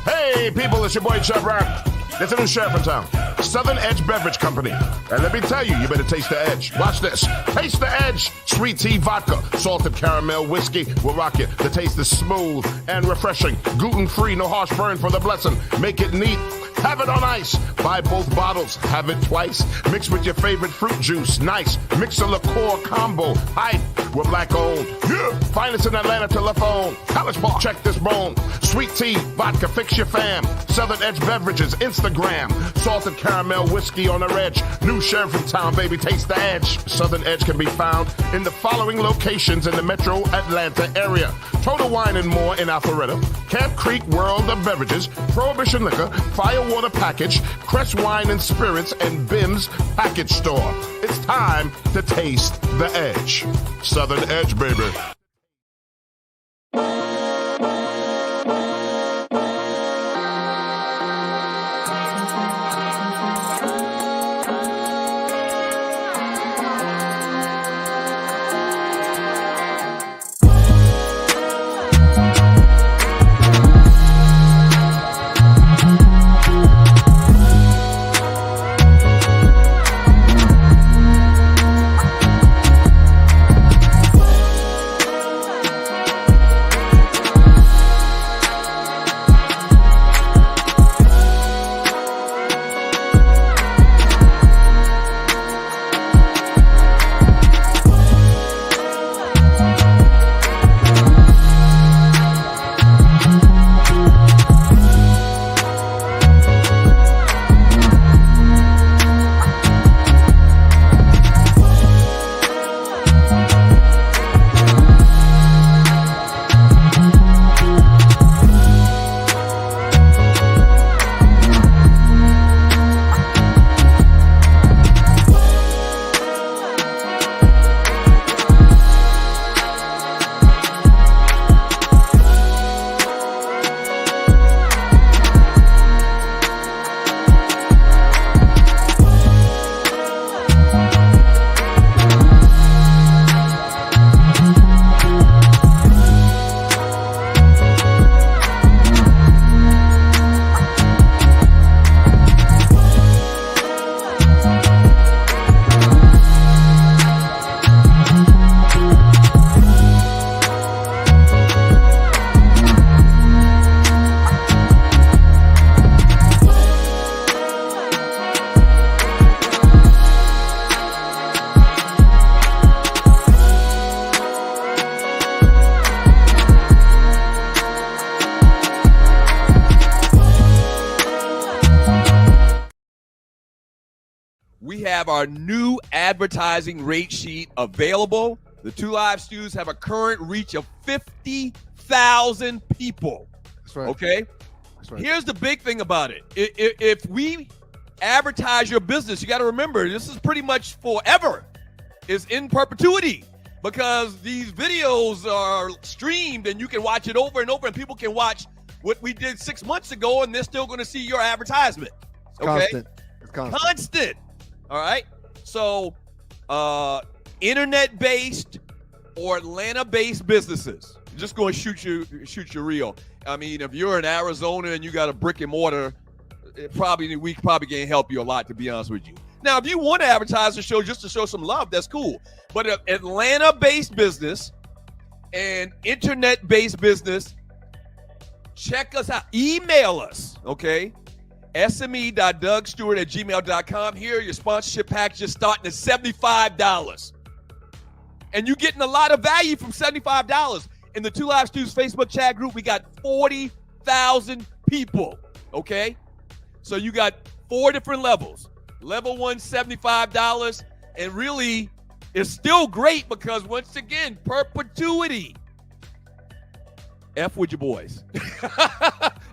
Hey, people, it's your boy, Chef Rap. There's a new sheriff in town, Southern Edge Beverage Company. And let me tell you, you better taste the edge. Watch this. Taste the edge. Sweet tea vodka, salted caramel whiskey will rock you. The taste is smooth and refreshing. Gluten-free, no harsh burn for the blessing. Make it neat. Have it on ice. Buy both bottles. Have it twice. Mix with your favorite fruit juice. Nice. Mix a liqueur combo. Hype. We're black owned. Yeah. Finest in Atlanta telephone. College Park. Check this bone. Sweet tea, vodka, fix your fam. Southern Edge Beverages, Instagram. Salted caramel whiskey on the edge. New sheriff in town, baby. Taste the edge. Southern Edge can be found in the following locations in the metro Atlanta area. Total Wine and More in Alpharetta. Camp Creek World of Beverages. Prohibition Liquor. Firewater Package. Crest Wine and Spirits and Bim's Package Store. It's time to taste the edge. Southern Edge, baby. We have our new advertising rate sheet available. The Two Live Stews have a current reach of 50,000 people. That's right. Okay? That's right. Here's the big thing about it. If we advertise your business, you got to remember, this is pretty much forever. It's in perpetuity because these videos are streamed and you can watch it over and over and people can watch what we did 6 months ago and they're still going to see your advertisement. Okay? It's constant. Constant. All right. So, internet-based or Atlanta-based businesses, just going to shoot you real. I mean, if you're in Arizona and you got a brick and mortar, we probably can't help you a lot, to be honest with you. Now, if you want to advertise the show just to show some love, that's cool. But an Atlanta-based business and internet-based business, check us out. Email us, okay? sme.dougstewart@gmail.com. Here, your sponsorship packages starting at $75. And you're getting a lot of value from $75. In the Two Live Stews Facebook chat group, we got 40,000 people, okay? So you got 4 different levels. Level 1, $75. And really, it's still great because, once again, perpetuity. F with your boys.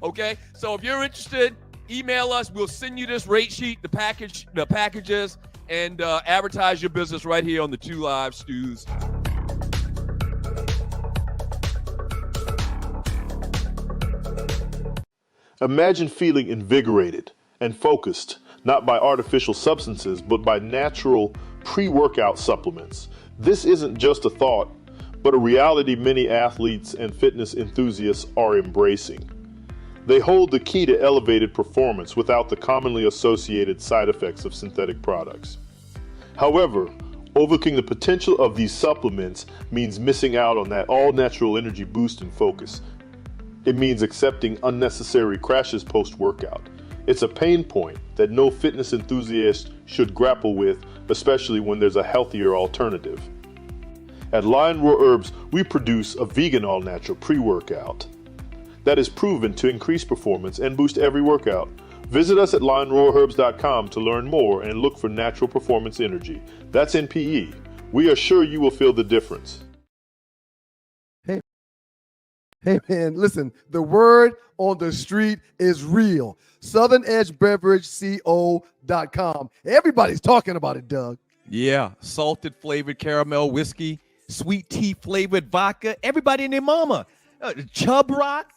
Okay? So if you're interested, email us. We'll send you this rate sheet, the packages, and advertise your business right here on the Two Live Stews. Imagine feeling invigorated and focused, not by artificial substances, but by natural pre-workout supplements. This isn't just a thought, but a reality many athletes and fitness enthusiasts are embracing. They hold the key to elevated performance without the commonly associated side effects of synthetic products. However, overlooking the potential of these supplements means missing out on that all-natural energy boost and focus. It means accepting unnecessary crashes post-workout. It's a pain point that no fitness enthusiast should grapple with, especially when there's a healthier alternative. At Lion Roar Herbs, we produce a vegan all-natural pre-workout that is proven to increase performance and boost every workout. Visit us at lionroarherbs.com to learn more and look for natural performance energy. That's NPE. We are sure you will feel the difference. Hey man, listen, the word on the street is real. SouthernEdgeBeverageCO.com. Everybody's talking about it, Doug. Yeah, salted flavored caramel whiskey, sweet tea flavored vodka. Everybody and their mama. Chub Rock,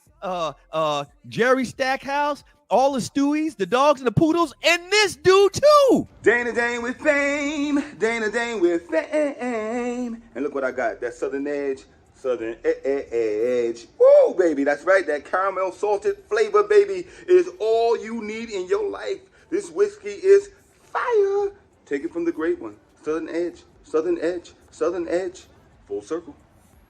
Jerry Stackhouse, all the Stewies, the dogs and the poodles, and this dude too. Dana Dane with fame, Dana Dane with fame. And look what I got, that Southern Edge. Southern Edge. Woo, baby, that's right. That caramel salted flavor, baby, is all you need in your life. This whiskey is fire. Take it from the great one. Southern Edge, Southern Edge, Southern Edge. Full circle.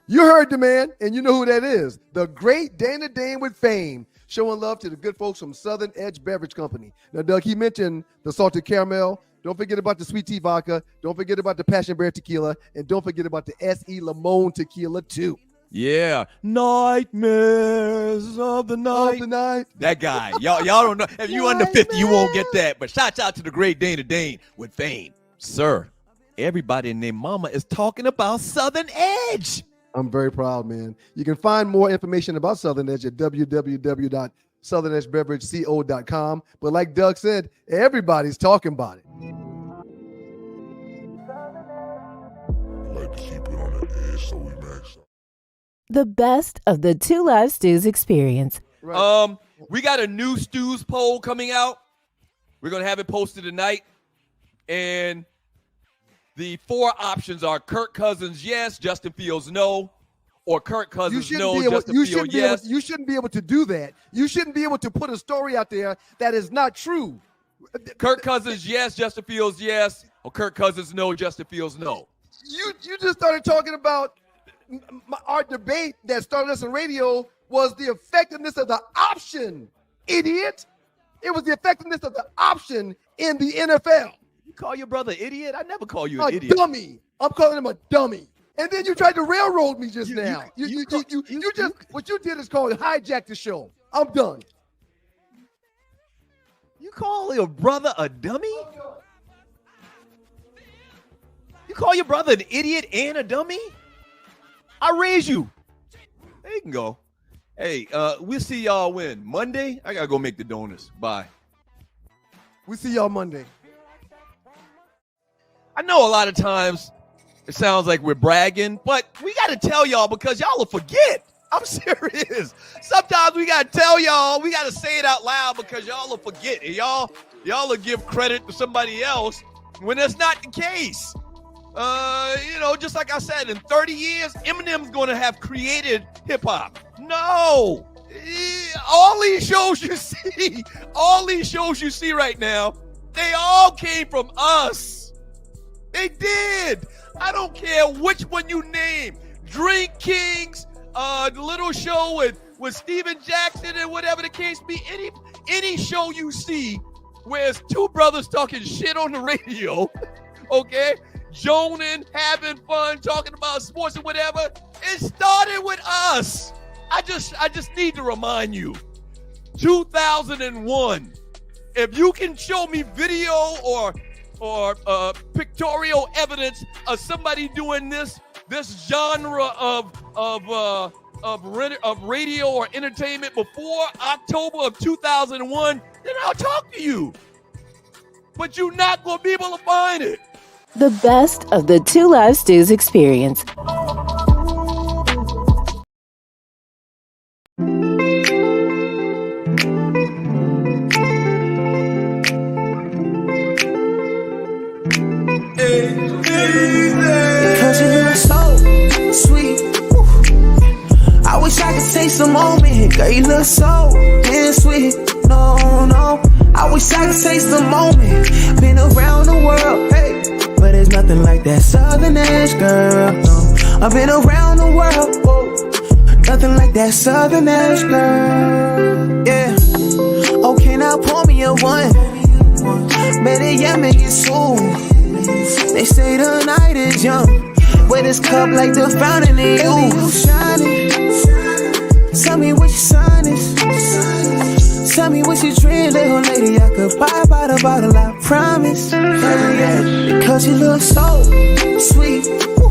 You heard the man, and you know who that is. The great Dana Dane with fame, showing love to the good folks from Southern Edge Beverage Company. Now, Doug, he mentioned the salted caramel. Don't forget about the sweet tea vodka. Don't forget about the passion berry tequila. And don't forget about the S.E. Limon tequila, too. Yeah. Nightmares of the night. That guy. Y'all don't know. If you under 50, you won't get that. But shouts out to the great Dana Dane with fame. Sir, everybody and their mama is talking about Southern Edge. I'm very proud, man. You can find more information about Southern Edge at www.southernedgebeverageco.com. But like Doug said, everybody's talking about it. Like to keep it on the edge so we max out. The best of the Two Live Stews experience. Right. We got a new Stews poll coming out. We're going to have it posted tonight. And the 4 options are Kirk Cousins, yes, Justin Fields, no. Or Kirk Cousins, no, Justin Fields, yes. You shouldn't be able to do that. You shouldn't be able to put a story out there that is not true. Kirk Cousins, yes, Justin Fields, yes. Or Kirk Cousins, no, Justin Fields, no. You just started talking about our debate that started us on radio was the effectiveness of the option, idiot. It was the effectiveness of the option in the NFL. You call your brother idiot? I never call you A an idiot. dummy. I'm calling him a dummy. And then you tried to railroad me just now. What you did is called hijack the show. I'm done. You call your brother a dummy? You call your brother an idiot and a dummy? I raise you. There you can go. Hey, we'll see y'all when? Monday? I got to go make the donuts. Bye. We see y'all Monday. I know a lot of times it sounds like we're bragging, but we got to tell y'all because y'all will forget. I'm serious. Sometimes we got to tell y'all, we got to say it out loud because y'all will forget. And y'all will give credit to somebody else when that's not the case. Just like I said, in 30 years, Eminem's going to have created hip hop. No. All these shows you see right now, they all came from us. They did. I don't care which one you name. Drink Kings, the little show with Steven Jackson and whatever the case be. Any show you see where it's 2 brothers talking shit on the radio, okay? Joning, having fun, talking about sports and whatever. It started with us. I just need to remind you. 2001. If you can show me video or pictorial evidence of somebody doing this genre of radio or entertainment before October of 2001, then I'll talk to you. But you're not going to be able to find it. The best of the Two Live Stews experience. Cause you look so sweet. I wish I could taste the moment. Girl, you look so damn sweet. No, no. I wish I could taste the moment. Been around the world, hey, but there's nothing like that Southern edge, girl. No, I've been around the world, whoa. Nothing like that Southern edge, girl. Yeah. Okay, now pour me a one. Better yet, make it soon. They say the night is young. Wet this cup like the fountain in you. Shining. Tell me what your sign is. Tell me what you dream, little lady. I could buy by the bottle, I promise. Yeah, because you look so sweet. Woo.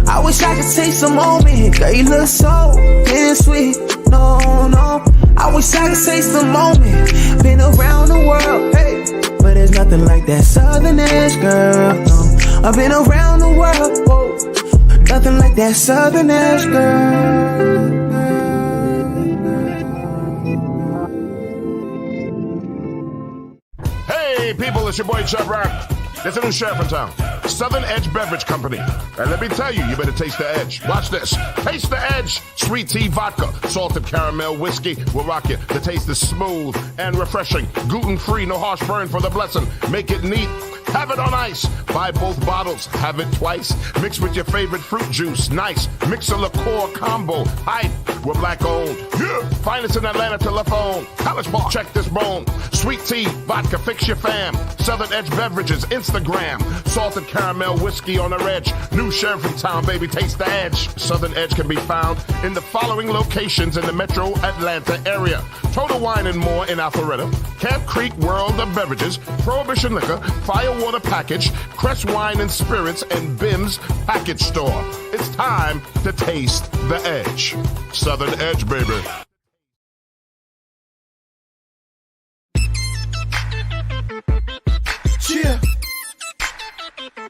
I wish I could taste the moment. Girl, you look so damn sweet. No, no. I wish I could taste the moment. Been around the world, hey, but there's nothing like that Southern edge, girl. No, I've been around the world, whoa. Nothing like that Southern edge, girl. Hey, people, it's your boy Chub Rock. There's a new sheriff in town. Southern Edge Beverage Company. And let me tell you, you better taste the edge. Watch this. Taste the edge. Sweet tea vodka, salted caramel whiskey will rock you. The taste is smooth and refreshing. Gluten-free, no harsh burn for the blessing. Make it neat. Have it on ice. Buy both bottles. Have it twice. Mix with your favorite fruit juice. Nice. Mix a liqueur combo. Hype. We're black owned. Yeah. Finest in Atlanta telephone. College Park. Check this bone. Sweet tea, vodka, fix your fam. Southern Edge Beverages, Instagram. Salted caramel whiskey on the edge. New sheriff in town, baby. Taste the edge. Southern Edge can be found in the following locations in the metro Atlanta area. Total Wine and More in Alpharetta. Camp Creek World of Beverages. Prohibition Liquor. Firewater Package. Crest Wine and Spirits and Bim's Package Store. It's time to taste the edge. Southern Edge, baby. Yeah.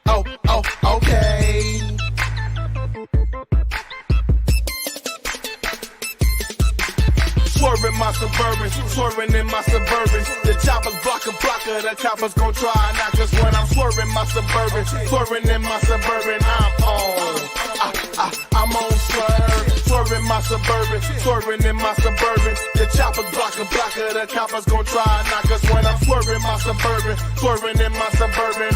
Oh, okay. Swerving my Suburban, swerving in my Suburban. The choppers blocker, the coppers gon' try and knock us when I'm swerving my Suburban, swerving in my Suburban. I'm on swerve, swerving my Suburban, swerving in my Suburban. The choppers blocker, the coppers gon' try and knock us when I'm swerving my Suburban, swerving in my Suburban.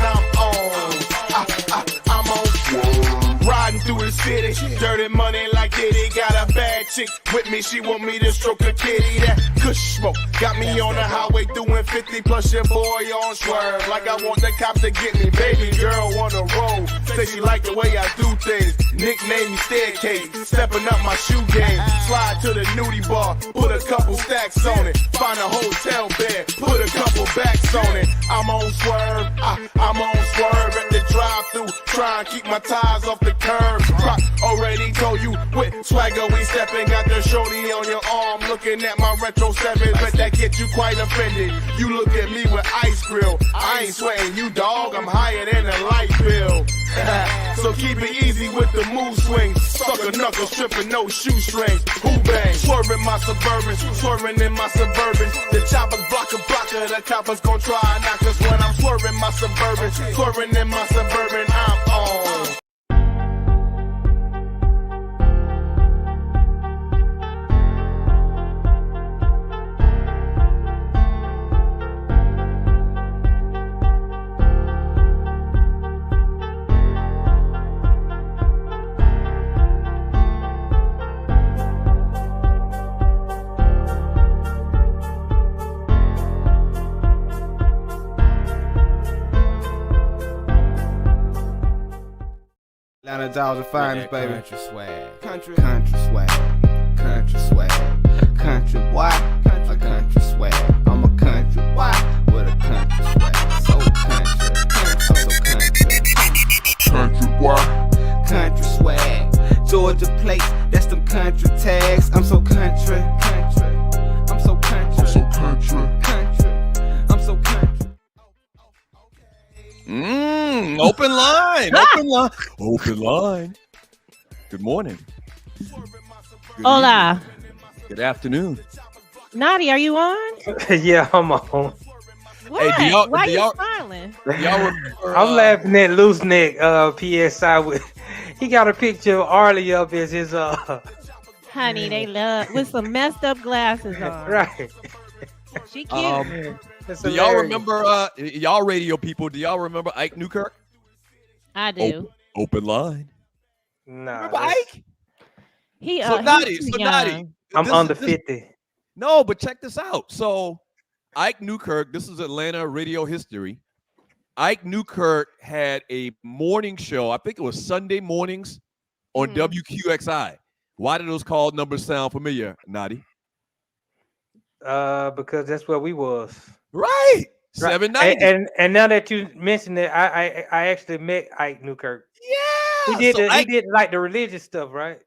I'm on swerve. Riding through the city, dirty money like Diddy. Got a bad chick with me, she want me to stroke a kitty. That kush smoke got me on the highway doing 50 plus your boy on swerve. Like I want the cops to get me, baby girl on the road. Say she like the way I do things, nickname me Staircase. Stepping up my shoe game, slide to the nudie bar, put a couple stacks on it. Find a hotel bed, put a couple backs on it. I'm on swerve, I'm on swerve at the drive-thru, try and keep my tires off the curb. Rock already told you with swagger we stepping. Got the shorty on your arm looking at my retro 7. Bet that get you quite offended. You look at me with ice grill. I ain't sweating you, dog. I'm higher than a light bill. So keep it easy with the move swing. Sucker knuckle stripping, no shoestrings. Who bang? Swerving my Suburban, swerving in my Suburban. The choppers blocker, the coppers gon' try and knock us when I'm swerving my Suburban, swerving in my Suburban. I'm on. Atlanta Dolls finest, baby. Country swag. Country swag. Country swag. Country boy. A country swag. I'm a country boy with a country swag. So country. I'm so country. Country boy. Country swag. Georgia plates. That's them country tags. I'm so country. I'm so country. I'm so country. I'm so country. Open line. Open line. Good morning. Good Hola. evening. Good afternoon. Naughty, are you on? Yeah, I'm on. What? Hey, Why are you smiling? Y'all remember, I'm laughing at Loose Neck PSI with he got a picture of Arlie up as his Honey, they love with some messed up glasses on. Right. She cute. Do y'all remember, y'all radio people, do y'all remember Ike Newkirk? I do. Open line. Nah. Remember Ike? He's Naughty. too young. I'm under 50. No, but check this out. So Ike Newkirk, this is Atlanta radio history. Ike Newkirk had a morning show. I think it was Sunday mornings on WQXI. Why do those call numbers sound familiar, Naughty? Because that's where we was. Right. 790. And now that you mentioned it, I actually met Ike Newkirk. Yeah. He did like the religious stuff, right?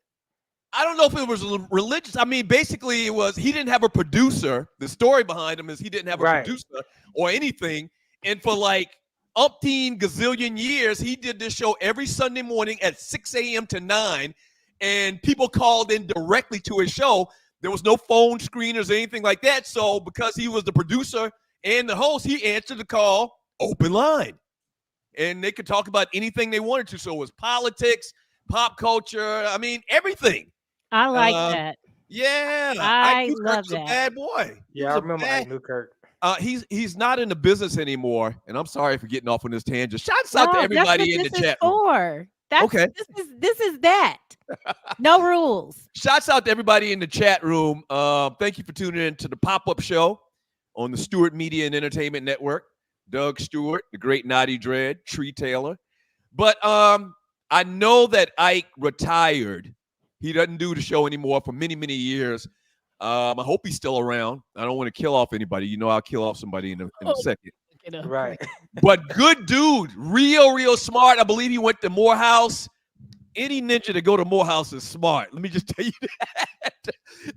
I don't know if it was religious. I mean, basically it was, he didn't have a producer. The story behind him is he didn't have a producer or anything. And for like umpteen gazillion years, he did this show every Sunday morning at 6 a.m. to 9. And people called in directly to his show. There was no phone screeners or anything like that. So because he was the producer and the host, he answered the call, open line. And they could talk about anything they wanted to. So it was politics, pop culture, I mean, everything. I like that. Yeah. I Ike love Newkirk's that. a bad boy. Yeah, I remember Ike Newkirk. He's not in the business anymore. And I'm sorry for getting off on this tangent. Shouts out to everybody in the chat room. Okay. This is that. No rules. Shouts out to everybody in the chat room. Thank you for tuning in to the pop-up show on the Stewart Media and Entertainment Network. Doug Stewart, the great Naughty Dread, Tree Taylor. But I know that Ike retired. He doesn't do the show anymore for many, many years. I hope he's still around. I don't want to kill off anybody. You know, I'll kill off somebody in a second. Right. But good dude, real smart. I believe he went to Morehouse. Any ninja to go to Morehouse is smart. Let me just tell you that.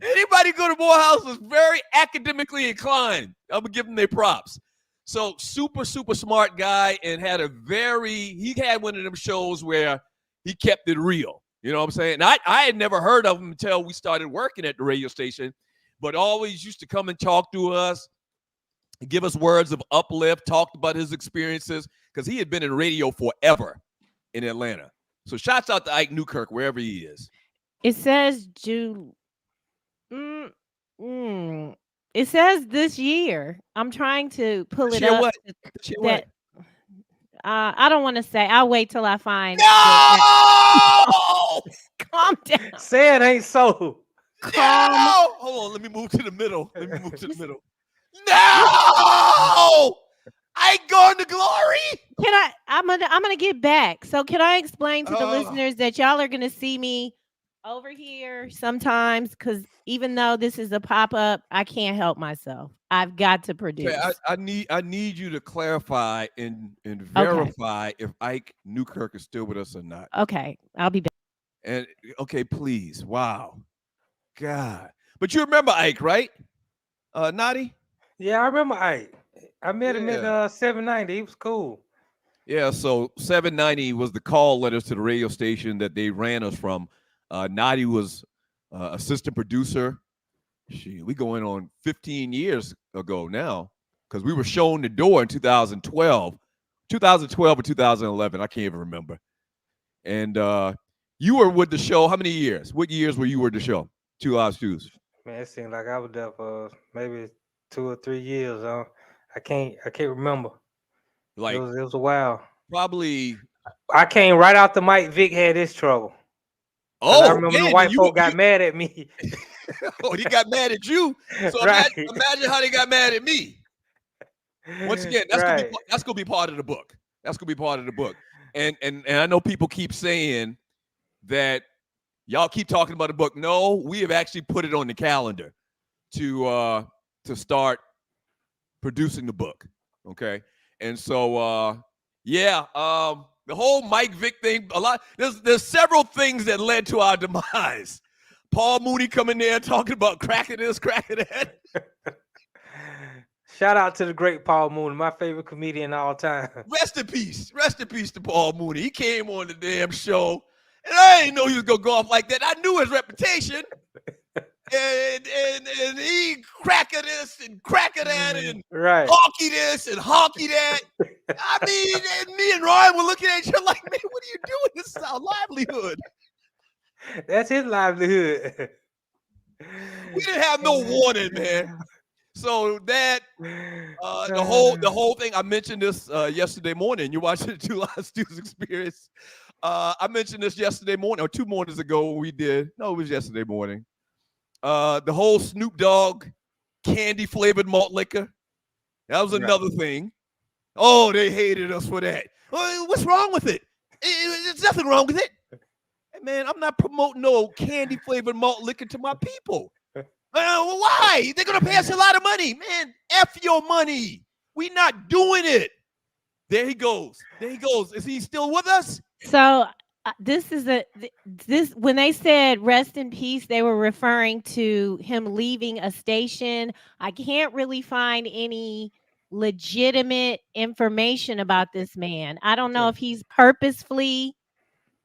Anybody go to Morehouse is very academically inclined. I'm going to give them their props. So super smart guy, and he had one of them shows where he kept it real. You know what I'm saying? And I had never heard of him until we started working at the radio station, but always used to come and talk to us, give us words of uplift, talked about his experiences, because he had been in radio forever in Atlanta. So shouts out to Ike Newkirk, wherever he is. It says It says this year. I'm trying to pull it up. What? I don't want to say. I'll wait till I find. No! Calm down. Say it ain't so. No! Hold on. Let me move to the middle. No! I ain't going to glory. I'm gonna get back. So can I explain to the listeners that y'all are gonna see me over here sometimes, because even though this is a pop-up, I can't help myself. I've got to produce. Okay, I need you to clarify and verify if Ike Newkirk is still with us or not. Okay, I'll be back. And okay, please. Wow. God. But you remember Ike, right? Naughty? Yeah, I remember Ike. I met him at 790. He was cool. Yeah, so 790 was the call letters to the radio station that they ran us from. Naughty was assistant producer. We going on 15 years ago now, because we were shown the door in 2012 or 2011. I can't even remember. And you were with the show how many years? What years were you with the show? Two Live Stews. Man, it seemed like I was there for maybe 2 or 3 years. I can't remember. Like it was a while. Probably. I came right out the Mike Vick had his trouble. Oh, I remember the white folk got mad at me. Oh, he got mad at you. So right. imagine how they got mad at me. Once again, that's gonna be part of the book. That's gonna be part of the book. And I know people keep saying that y'all keep talking about the book. No, we have actually put it on the calendar to start producing the book. Okay. And so the whole Mike Vick thing, there's several things that led to our demise. Paul Mooney coming there talking about cracking this, cracking that. Shout out to the great Paul Mooney, my favorite comedian of all time. Rest in peace to Paul Mooney. He came on the damn show, and I didn't know he was gonna go off like that. I knew his reputation, and he cracking this and cracking that, and honky this and honky that. I mean, and me and Ryan were looking at each other like, man, what are you doing? This is our livelihood. That's his livelihood. We didn't have no warning, man. So that the whole thing. I mentioned this yesterday morning. You're watching the Two Live Stews Experience. I mentioned this yesterday morning or 2 mornings ago when we did. No, it was yesterday morning. The whole Snoop Dogg candy flavored malt liquor. That was another thing. Oh, they hated us for that. What's wrong with it? There's nothing wrong with it. Hey, man, I'm not promoting no candy flavored malt liquor to my people. Why? They're going to pay us a lot of money. Man, F your money. We're not doing it. There he goes. There he goes. Is he still with us? So this when they said rest in peace, they were referring to him leaving a station. I can't really find any legitimate information about this man. I don't know if he's purposefully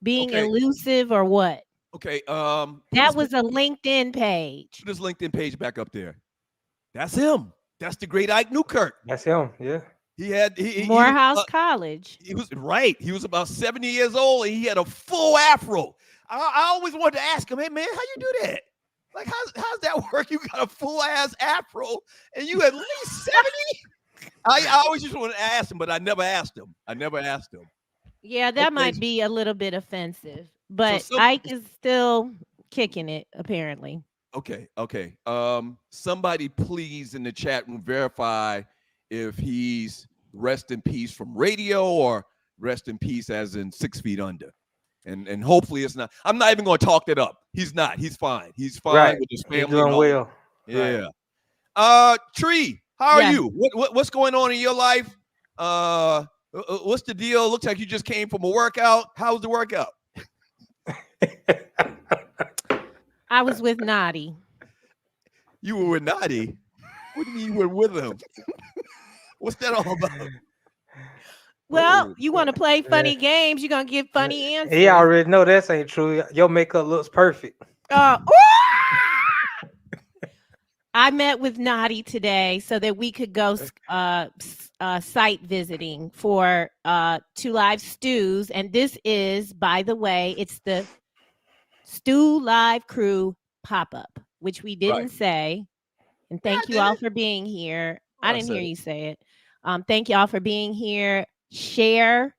being elusive or what. Okay. That was a LinkedIn page. Put his LinkedIn page back up there. That's him. That's the great Ike Newkirk. That's him. Yeah. He had Morehouse College. He was right. He was about 70 years old, and he had a full afro. I always wanted to ask him, hey man, how you do that? Like, how's that work? You got a full ass afro, and you at least 70. I always just wanted to ask him, but I never asked him. Yeah, that might be a little bit offensive, but Ike is still kicking it apparently. Okay. Somebody please in the chat room verify if he's rest in peace from radio or rest in peace as in 6 feet under. And hopefully it's not. I'm not even going to talk that up. He's not. He's fine. He's fine with his family. He's doing well. Yeah. Tree, how are you? What's going on in your life? What's the deal? Looks like you just came from a workout. How was the workout? I was with Naughty. You were with Naughty? What do you mean you were with him? What's that all about? Well, you want to play funny games, you're going to give funny answers. He already know that ain't true. Your makeup looks perfect. I met with Naughty today so that we could go site visiting for Two Live Stews. And this is, by the way, it's the Stew Live Crew pop-up, which we didn't say. And thank you all for being here. I didn't hear you say it. Thank you all for being here. Share.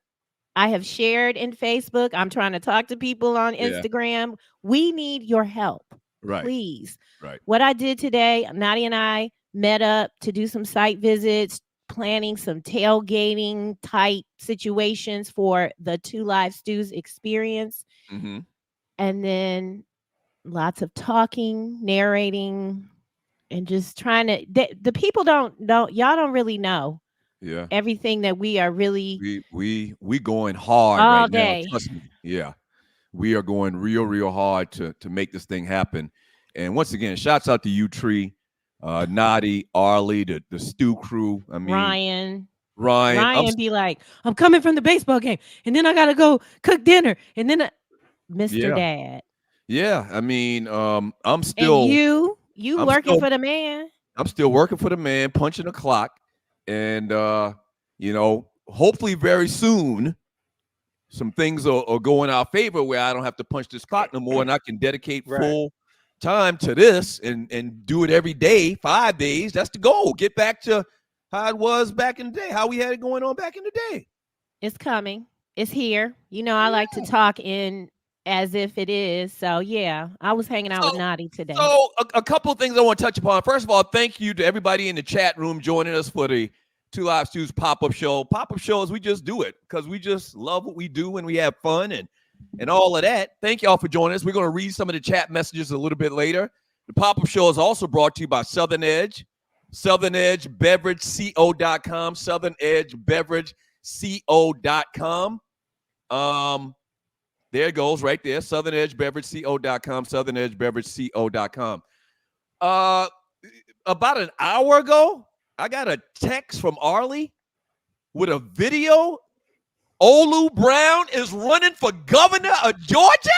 I have shared in Facebook. I'm trying to talk to people on Instagram. We need your help. Please. What I did today, Nadia and I met up to do some site visits, planning some tailgating type situations for the Two Live Stews experience. Mm-hmm. And then lots of talking, narrating, and just trying to, the people y'all don't really know. Yeah. Everything that we are really. We going hard all right day. now. Trust me. Yeah. We are going real hard to make this thing happen. And once again, shouts out to you, Tree, Naughty, Arlie, the Stew crew. I mean, Ryan be like, I'm coming from the baseball game, and then I gotta go cook dinner, and then Mr. Dad. Yeah, I mean, I'm still. And you working for the man. I'm still working for the man, punching the clock, and hopefully very soon, some things are going our favor where I don't have to punch this clock no more, and I can dedicate full time to this and do it every day, 5 days. That's the goal. Get back to how it was back in the day, how we had it going on back in the day. It's coming. It's here. I like to talk in as if it is. So yeah, I was hanging out with Naughty today. So a couple of things I want to touch upon. First of all, thank you to everybody in the chat room joining us for the Two Live Stews pop-up show. Pop-up shows, we just do it because we just love what we do and we have fun and all of that. Thank y'all for joining us. We're going to read some of the chat messages a little bit later. The pop-up show is also brought to you by Southern Edge, SouthernEdgeBeverageCO.com, SouthernEdgeBeverageCO.com. There it goes right there, SouthernEdgeBeverageCO.com, SouthernEdgeBeverageCO.com. About an hour ago, I got a text from Arlie with a video. Olu Brown is running for governor of Georgia?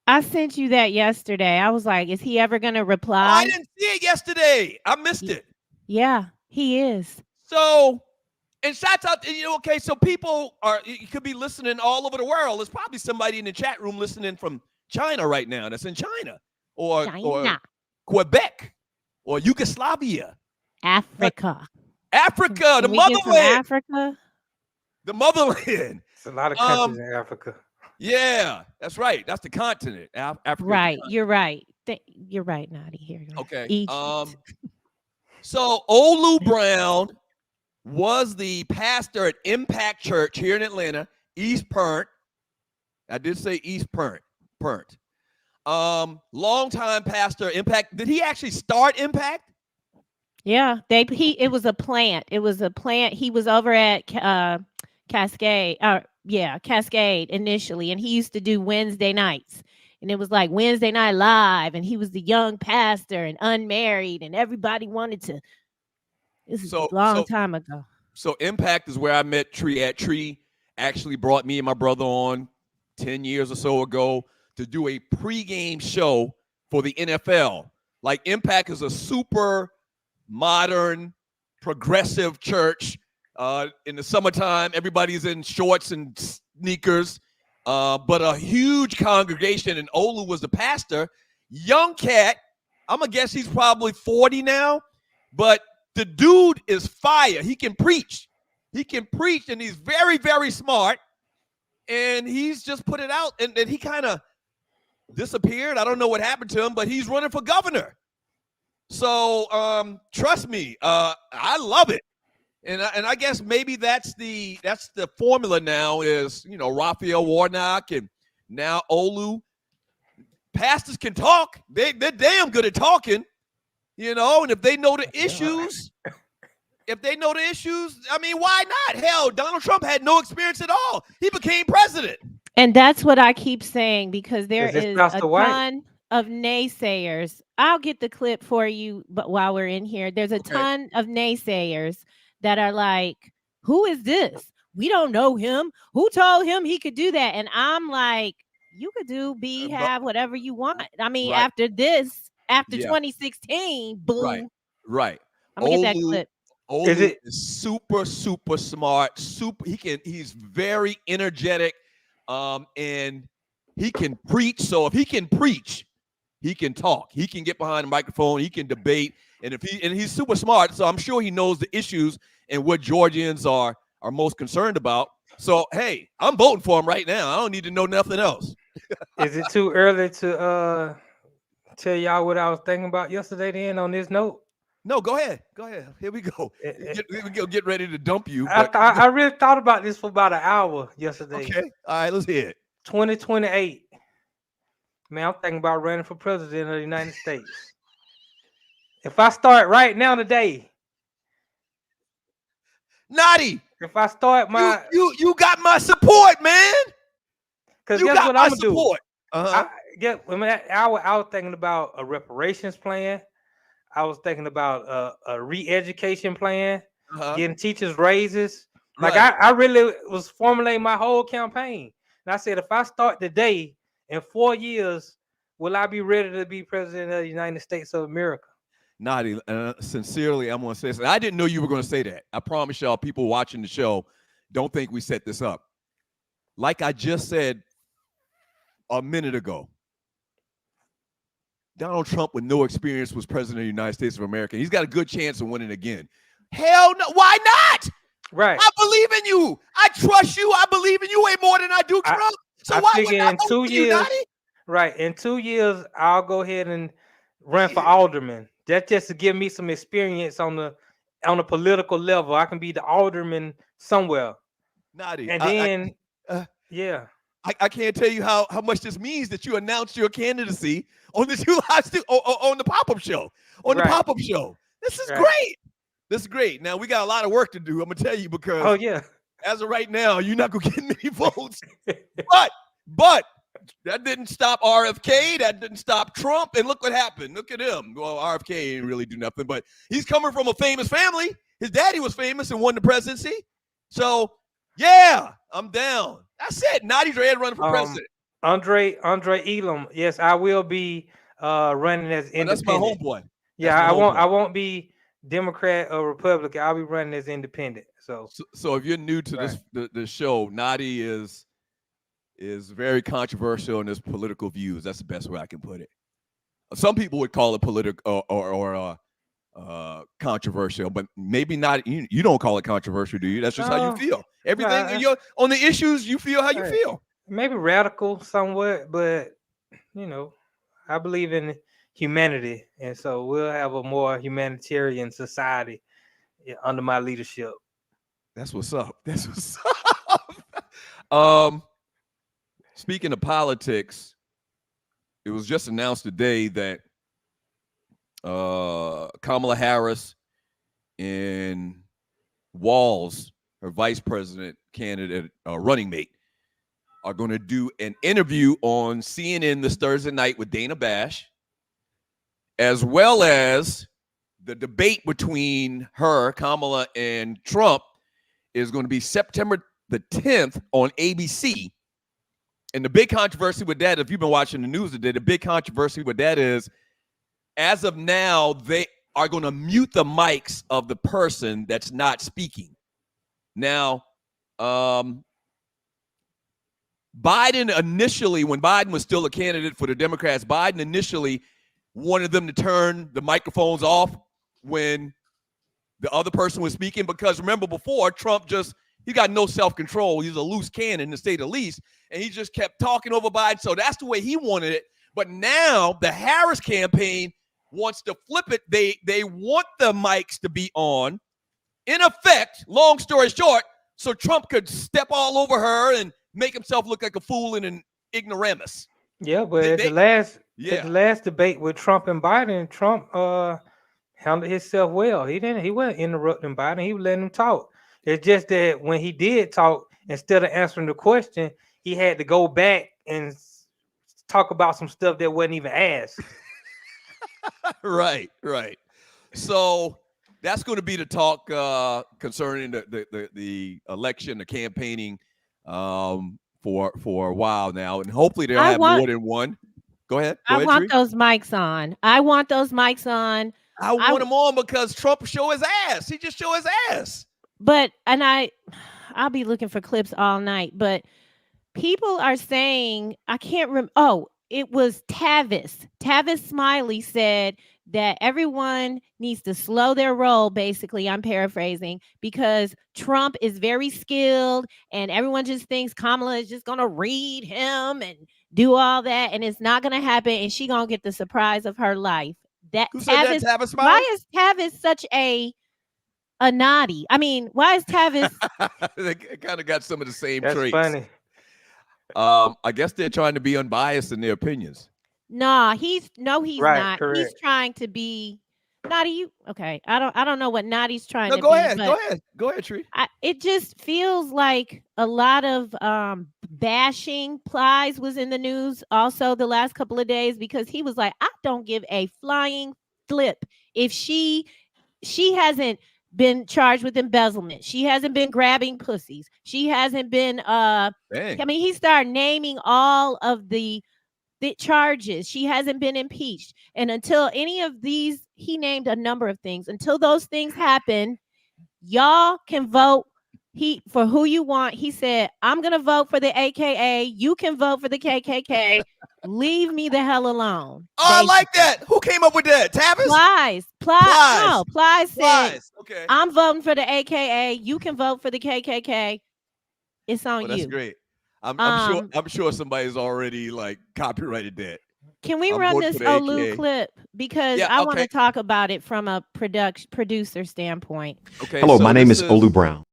I sent you that yesterday. I was like, is he ever going to reply? I didn't see it yesterday. I missed it. Yeah, he is. So, and shouts out, so people you could be listening all over the world. There's probably somebody in the chat room listening from China right now that's in China. Or Quebec or Yugoslavia. Africa. Africa, the Can we get some motherland. Africa? The motherland. It's a lot of countries in Africa. Yeah, that's right. That's the continent. Africa. Right. You're right. You're right, Nadi. Here you go. Okay. Egypt. So Olu Brown was the pastor at Impact Church here in Atlanta, East Point. I did say East Point. Longtime pastor, Impact. Did he actually start Impact? Yeah, it was a plant. It was a plant. He was over at Cascade. Cascade initially, and he used to do Wednesday nights. And it was like Wednesday Night Live, and he was the young pastor and unmarried, and everybody wanted to. This is a long time ago. So Impact is where I met Tree at. Tree actually brought me and my brother on 10 years or so ago to do a pregame show for the NFL. Like Impact is a super modern, progressive church. In the summertime, everybody's in shorts and sneakers, but a huge congregation. And Olu was the pastor. Young cat. I'm going to guess he's probably 40 now, but the dude is fire. He can preach. And he's very, very smart. And he's just put it out. And then he kind of disappeared. I don't know what happened to him, but he's running for governor. So trust me, I love it. And I guess maybe that's the formula now is, Raphael Warnock and now Olu. Pastors can talk. They're damn good at talking, and if they know the issues, I mean, why not? Hell, Donald Trump had no experience at all. He became president. And that's what I keep saying, because there is a ton of naysayers. I'll get the clip for you, but while we're in here, there's a ton of naysayers that are like, who is this? We don't know him. Who told him he could do that? And I'm like, you could have whatever you want. I mean, after 2016, boom. Right. I'm gonna get that clip. Olu is super, super smart. He's very energetic. And he can preach. So if he can preach, he can talk. He can get behind the microphone. He can debate. And he's super smart. So I'm sure he knows the issues and what Georgians are most concerned about. So hey, I'm voting for him right now. I don't need to know nothing else. Is it too early to tell y'all what I was thinking about yesterday then on this note? No, go ahead. Here we go. Get ready to dump you. I really thought about this for about an hour yesterday. Okay. All right, let's hear it. 2028. Man, I'm thinking about running for president of the United States. If I start right now today, Nadi, if I start my you got my support, man. Because guess what I'm gonna do? I was thinking about a reparations plan. I was thinking about a re-education plan, getting teachers raises. Like I really was formulating my whole campaign. And I said, if I start today, in 4 years, will I be ready to be president of the United States of America? Nadi, sincerely, I'm going to say this. I didn't know you were going to say that. I promise y'all, people watching the show, don't think we set this up. Like I just said a minute ago, Donald Trump with no experience was president of the United States of America. He's got a good chance of winning again. Hell no. Why not? Right. I believe in you. I trust you. I believe in you way more than I do Trump. So why would I vote for you, Nadi? Right. In 2 years, I'll go ahead and run for alderman. That's just to give me some experience on the political level. I can be the alderman somewhere. Nadi. And then, yeah. I can't tell you how much this means that you announced your candidacy on the pop-up show. The pop-up show. This is great. This is great. Now we got a lot of work to do. I'm gonna tell you because as of right now, you're not gonna get many votes. but that didn't stop RFK. That didn't stop Trump. And look what happened. Look at him. Well, RFK didn't really do nothing, but he's coming from a famous family. His daddy was famous and won the presidency. So yeah, I'm down. That's it. Nadi's ready to run for president. Andre Elam. Yes, I will be running as independent. That's my homeboy. Yeah, I won't be Democrat or Republican. I'll be running as independent. So if you're new to the show, Nadi is very controversial in his political views. That's the best way I can put it. some people would call it political or controversial, but maybe not. You don't call it controversial, do you? That's just how you feel. Everything on the issues, you feel how you feel. Maybe radical somewhat, but I believe in humanity, and so we'll have a more humanitarian society under my leadership. That's what's up. That's what's up. Speaking of politics, it was just announced today that Kamala Harris and Walz, her vice president candidate, running mate, are going to do an interview on CNN this Thursday night with Dana Bash, as well as the debate between her, Kamala, and Trump is going to be September the 10th on ABC. And the big controversy with that, if you've been watching the news today, the big controversy with that is, as of now, they are going to mute the mics of the person that's not speaking. Now, Biden initially, when Biden was still a candidate for the Democrats, Biden initially wanted them to turn the microphones off when the other person was speaking, because remember before, Trump he got no self-control. He's a loose cannon, to say the least, and he just kept talking over Biden. So that's the way he wanted it. But now the Harris campaign wants to flip it. They want the mics to be on, in effect, long story short, so Trump could step all over her and make himself look like a fool and an ignoramus. Yeah, but at the last debate with Trump and Biden, Trump handled himself well. He wasn't interrupting Biden. He was letting him talk. It's just that when he did talk, instead of answering the question, he had to go back and talk about some stuff that wasn't even asked. Right. So that's going to be the talk concerning the election, the campaigning for a while now, and hopefully they'll have more than one. Go ahead. I want those mics on. I want them on because Trump show his ass. He just show his ass. But I'll be looking for clips all night. But people are saying, I can't remember. Oh, it was Tavis. Tavis Smiley said that everyone needs to slow their roll, basically, I'm paraphrasing, because Trump is very skilled and everyone just thinks Kamala is just going to read him and do all that, and it's not going to happen, and she going to get the surprise of her life. Who said that, Tavis Smiley? Why is Tavis such a naughty? I mean, why is Tavis? They kind of got some of the same That's traits. Funny. I guess they're trying to be unbiased in their opinions. Nah, he's right, not. Correct. He's trying to be naughty. Okay, I don't know what naughty's trying to go be. ahead, go ahead, Tree. It just feels like a lot of bashing. Plies was in the news also the last couple of days because he was like, I don't give a flying flip if she hasn't been charged with embezzlement. She hasn't been grabbing pussies. She hasn't been I mean, he started naming all of the charges. She hasn't been impeached. And until any of these, he named a number of things. Until those things happen, y'all can vote for who you want. He said, I'm going to vote for the AKA. You can vote for the KKK. Leave me the hell alone. Oh, I like that. Who came up with that? Tavis? Plies. No, Plies said, okay. I'm voting for the AKA. You can vote for the KKK. It's on you. That's great. I'm sure somebody's already like copyrighted that. Can we run this Olu clip? Because I want to talk about it from a producer standpoint. Okay. Hello, my name is Olu Brown.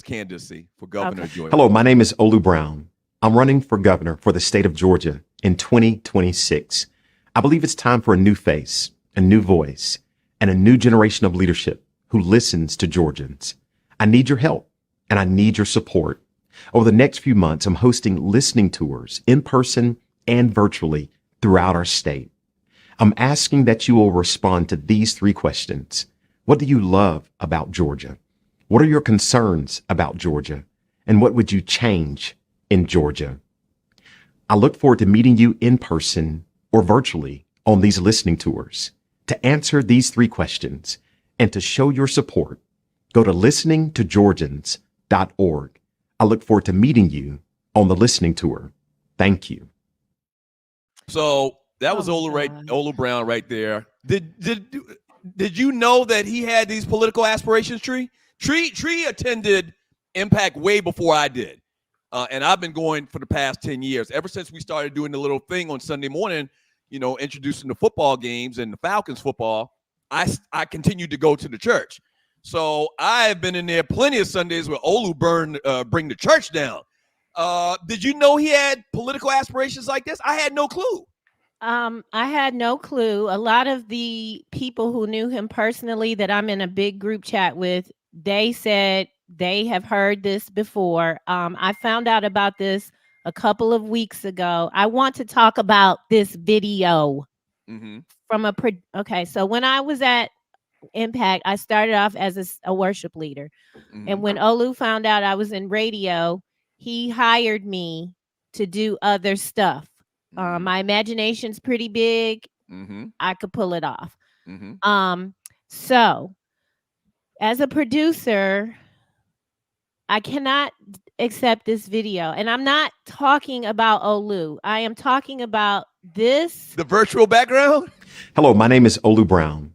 Candidacy for governor. Okay. Hello, my name is Olu Brown. I'm running for governor for the state of Georgia in 2026. I believe it's time for a new face, a new voice, and a new generation of leadership who listens to Georgians. I need your help and I need your support. Over the next few months, I'm hosting listening tours in person and virtually throughout our state. I'm asking that you will respond to these 3 questions. What do you love about Georgia? What are your concerns about Georgia? And what would you change in Georgia? I look forward to meeting you in person or virtually on these listening tours. To answer these 3 questions and to show your support, go to listeningtogeorgians.org. I look forward to meeting you on the listening tour. Thank you. So That was Olu Brown right there. Did you know that he had these political aspirations, Tree? Tree attended Impact way before I did. And I've been going for the past 10 years. Ever since we started doing the little thing on Sunday morning, introducing the football games and the Falcons football, I continued to go to the church. So I've been in there plenty of Sundays where Olu bring the church down. Did you know he had political aspirations like this? I had no clue. I had no clue. A lot of the people who knew him personally that I'm in a big group chat with, they said they have heard this before. I found out about this a couple of weeks ago. I want to talk about this video from okay. So when I was at Impact, I started off as a worship leader. And when Olu found out I was in radio, he hired me to do other stuff. My imagination's pretty big. I could pull it off. So as a producer, I cannot accept this video. And I'm not talking about Olu. I am talking about this. The virtual background? Hello, my name is Olu Brown.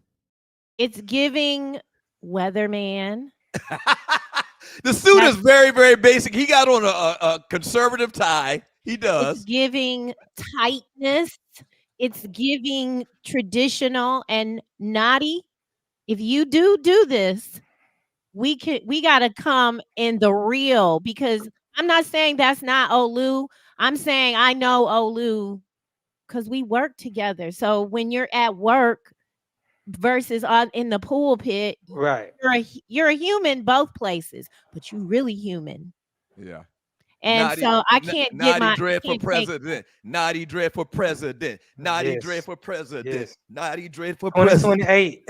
It's giving weatherman. The suit is very, very basic. He got on a conservative tie. He does. It's giving tightness. It's giving traditional and naughty. If you do this, we got to come in the real, because I'm not saying that's not Olu. I'm saying I know Olu because we work together. So when you're at work versus in the pulpit, right? You're a human both places, but you really human. Yeah. And so I can't get my Dread for president. Naughty Dread for president. Naughty Dread for president. Naughty Dread for president. 28.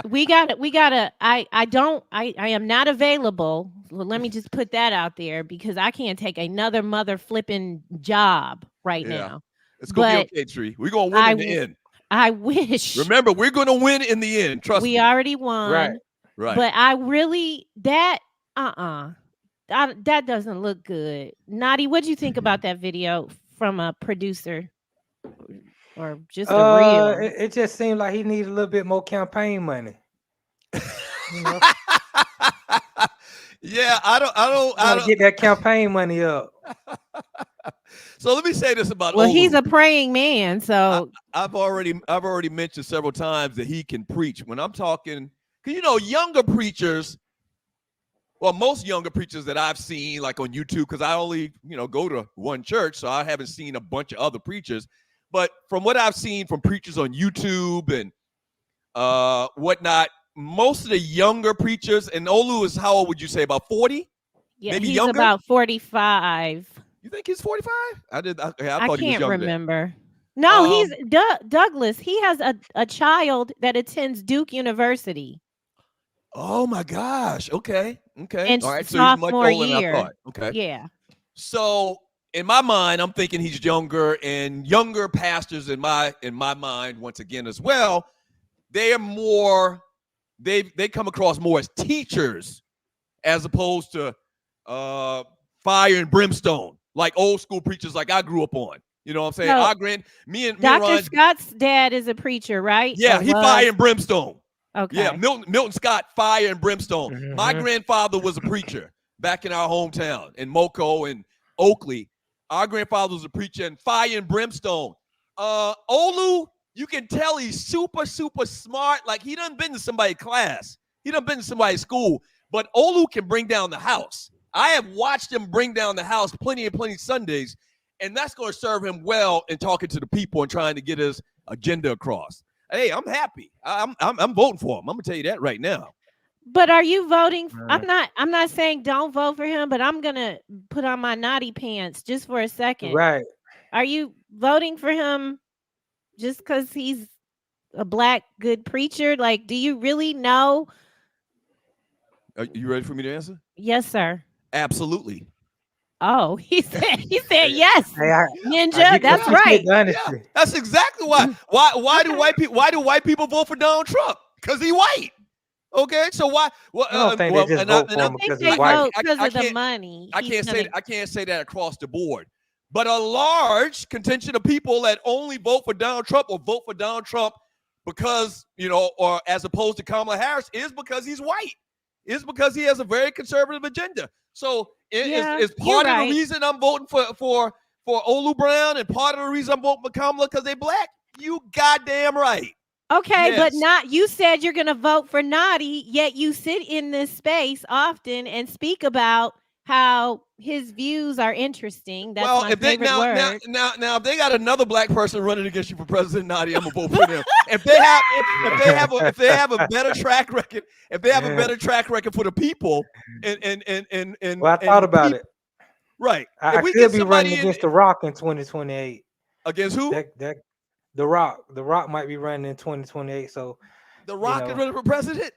We gotta. I am not available. Well, let me just put that out there, because I can't take another mother flipping job right now. It's gonna be okay, Tree. We're gonna win in the end. I wish. Remember, we're gonna win in the end. Trust me. We already won. Right. But I really that doesn't look good. Naughty, what'd you think about that video from a producer or just a real? It just seemed like he needed a little bit more campaign money. Yeah, I don't get that campaign money up. So let me say this about Well, Olu. he's a praying man, so I've already mentioned several times that he can preach. When I'm talking, because younger preachers. Well, most younger preachers that I've seen, like on YouTube, because I only, go to one church, so I haven't seen a bunch of other preachers. But from what I've seen from preachers on YouTube and whatnot, most of the younger preachers, and Olu is how old would you say, about 40? yeah, Maybe he's younger? about 45. You think he's 45? I thought he was can't younger. remember. No, he's Douglas. He has a child that attends Duke University. Oh my gosh. Okay. And All right. So he's much sophomore older than I year. thought. Okay. Yeah. So in my mind, I'm thinking he's younger, and younger pastors in my mind, once again as well, they are more. They come across more as teachers, as opposed to fire and brimstone, like old school preachers like I grew up on. You know what I'm saying? So, me and Dr. Scott's dad is a preacher, right? Yeah, he fire and brimstone. Okay. Yeah, Milton Scott, fire and brimstone. My grandfather was a preacher back in our hometown in Moco and Oakley. Our grandfather was a preacher, and fire and brimstone. Olu, you can tell he's super, super smart. Like, he done been to somebody's class. He done been to somebody's school. But Olu can bring down the house. I have watched him bring down the house plenty and plenty Sundays, and that's going to serve him well in talking to the people and trying to get his agenda across. Hey, I'm happy. I'm voting for him. I'm gonna tell you that right now. But are you voting? I'm not saying don't vote for him, but I'm gonna put on my naughty pants just for a second. Right. Are you voting for him just because he's a black good preacher? Like, do you really know? Are you ready for me to answer? Yes, sir. Absolutely. Oh, he said yes. Ninja, That's right. Yeah, that's exactly why. Why do white people vote for Donald Trump? Because he white. Okay, so why? Well, I don't think they just vote for him because he's white. Because of the money. I can't say that across the board. But a large contingent of people that only vote for Donald Trump or vote for Donald Trump because, or as opposed to Kamala Harris, is because he's white. Is because he has a very conservative agenda. So it's part of the reason I'm voting for Olu Brown, and part of the reason I'm voting for Kamala because they black. You goddamn right. Okay, but you said you're going to vote for Nadi, yet you sit in this space often and speak about how his views are interesting. That's my favorite word. Now, if they got another black person running against you for president, Nadi, I'm gonna vote for them. If they have a better track record, for the people, and I thought about it. Right, I could be running against The Rock in 2028. Against who? The Rock. The Rock might be running in 2028. So The Rock is running for president.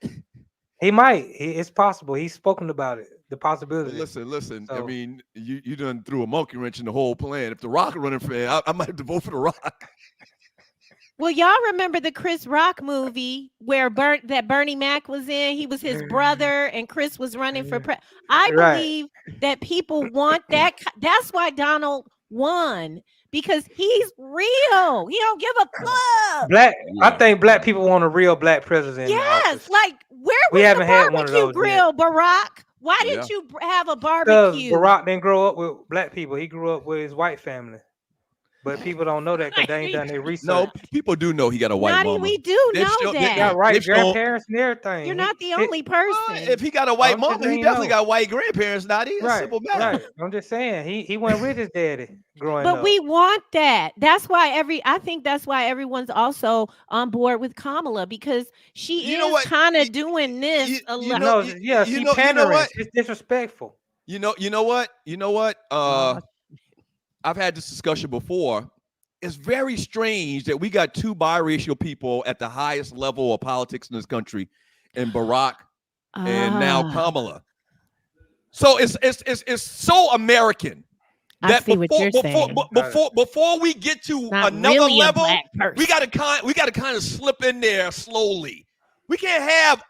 He might. It's possible. He's spoken about it. The possibility. Listen. So, I mean, you done threw a monkey wrench in the whole plan. If The Rock running for it, I might have to vote for The Rock. Well, y'all remember the Chris Rock movie where Bernie Mac was in? He was his brother, and Chris was running for president. I believe that people want that. That's why Donald won, because he's real. He don't give a fuck. I think black people want a real black president. Yes, like we haven't had one of those grill, yet. Barack. Why didn't you have a barbecue? Because Barack didn't grow up with black people. He grew up with his white family. But people don't know that because they ain't done their research. No, people do know he got a white mama. We do know that. He got white grandparents and everything. You're not the only person. If he got a white mama, he definitely got white grandparents. Not even simple matter. Right. I'm just saying he went with his daddy growing up. up. But we want that. That's why I think that's why everyone's also on board with Kamala, because she is kind of doing this a lot. She's pandering. It's disrespectful. You know what? I've had this discussion before. It's very strange that we got two biracial people at the highest level of politics in this country, in Barack and now Kamala. So it's so American that before we get to another level, we got to kind of slip in there slowly. We can't have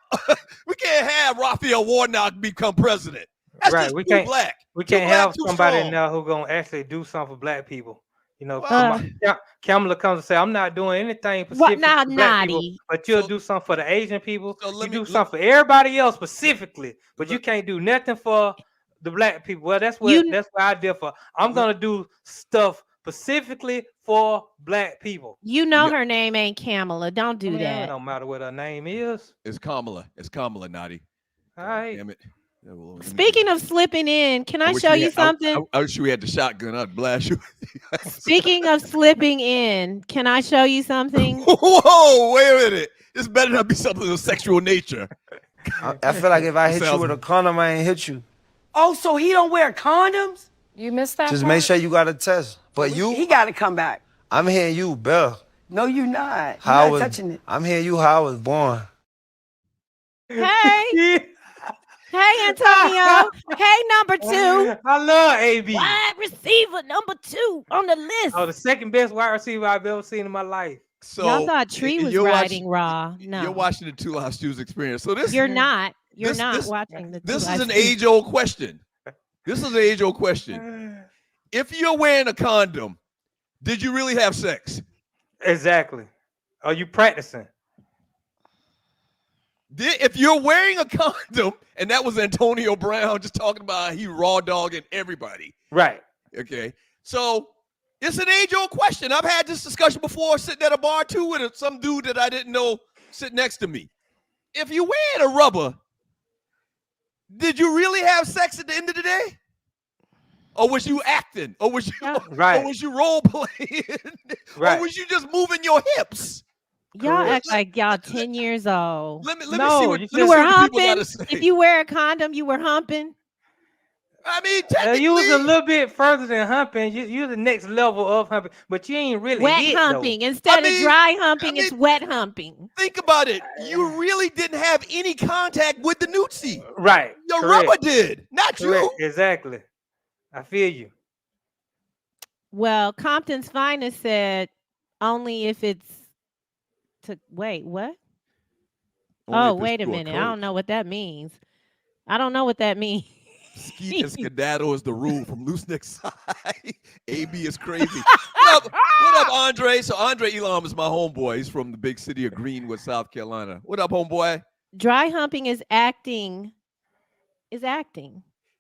Raphael Warnock become president. That's just too black. We can't have somebody now who's gonna actually do something for black people. Kamala comes and say, "I'm not doing anything specific for black people, but you'll do something for the Asian people. You do something for everybody else specifically, but you can't do nothing for the black people." Well, that's what I differ. I'm gonna do stuff specifically for black people. Her name ain't Kamala. Don't do that. It don't matter what her name is. It's Kamala. It's Kamala, Nadi. All right. Damn it. Speaking of slipping in, can I show you something? I wish we had the shotgun. I'd blast you. Speaking of slipping in, can I show you something? Whoa, wait a minute. This better not be something of sexual nature. I feel like if I hit you with a condom, I ain't hit you. Oh, so he don't wear condoms? You missed that Just part? make sure you got a test. But he got to come back. I'm hearing you, Bill. No, you're not. You're not touching it. I'm hearing you how I was born. Hey. Hey, Antonio. Hey, number 2. I love AB. Wide receiver number 2 on the list. Oh, the second best wide receiver I've ever seen in my life. So y'all thought Tree was riding raw. No, you're watching the Two Live Stews experience. So this you're not. You're not watching the. This is an age-old question. If you're wearing a condom, did you really have sex? Exactly. Are you practicing? If you're wearing a condom, and that was Antonio Brown just talking about how he raw dogging everybody. Right. Okay. So it's an age-old question. I've had this discussion before sitting at a bar too with some dude that I didn't know sitting next to me. If you're wearing a rubber, did you really have sex at the end of the day? Or was you acting? Or was you role playing? Or was you just moving your hips? Y'all act like y'all 10 years old. Let me see what you were humping. If you wear a condom, you were humping. I mean, technically, you was a little bit further than humping. You're the next level of humping, but you ain't really wet humping. Though. Instead of dry humping, it's wet humping. Think about it. You really didn't have any contact with the nudie. Right. Your rubber did, not you. Exactly. I feel you. Well, Compton's Finest said only if it's wait, what? Wait a minute. I don't know what that means. Skeet and skedaddle is the rule from Loose Neck Side. AB is crazy. What up, Andre? So Andre Elam is my homeboy. He's from the big city of Greenwood, South Carolina. What up, homeboy? Dry humping is acting.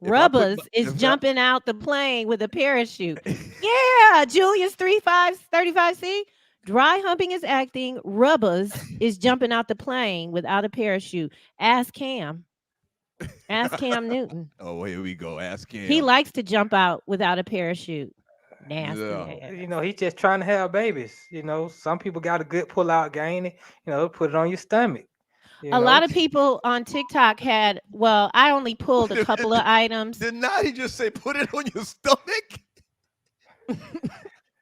Rubbers is jumping out the plane with a parachute. Yeah, Julius 35C. Dry humping is acting. Rubbers is jumping out the plane without a parachute. Ask Cam. Ask Cam Newton. Oh, here we go. Ask Cam. He likes to jump out without a parachute. Nasty. Yeah. You know, he's just trying to have babies. You know, some people got a good pull-out game. You know, put it on your stomach. A lot of people on TikTok had, well, I only pulled a couple of items. Did not he just say put it on your stomach?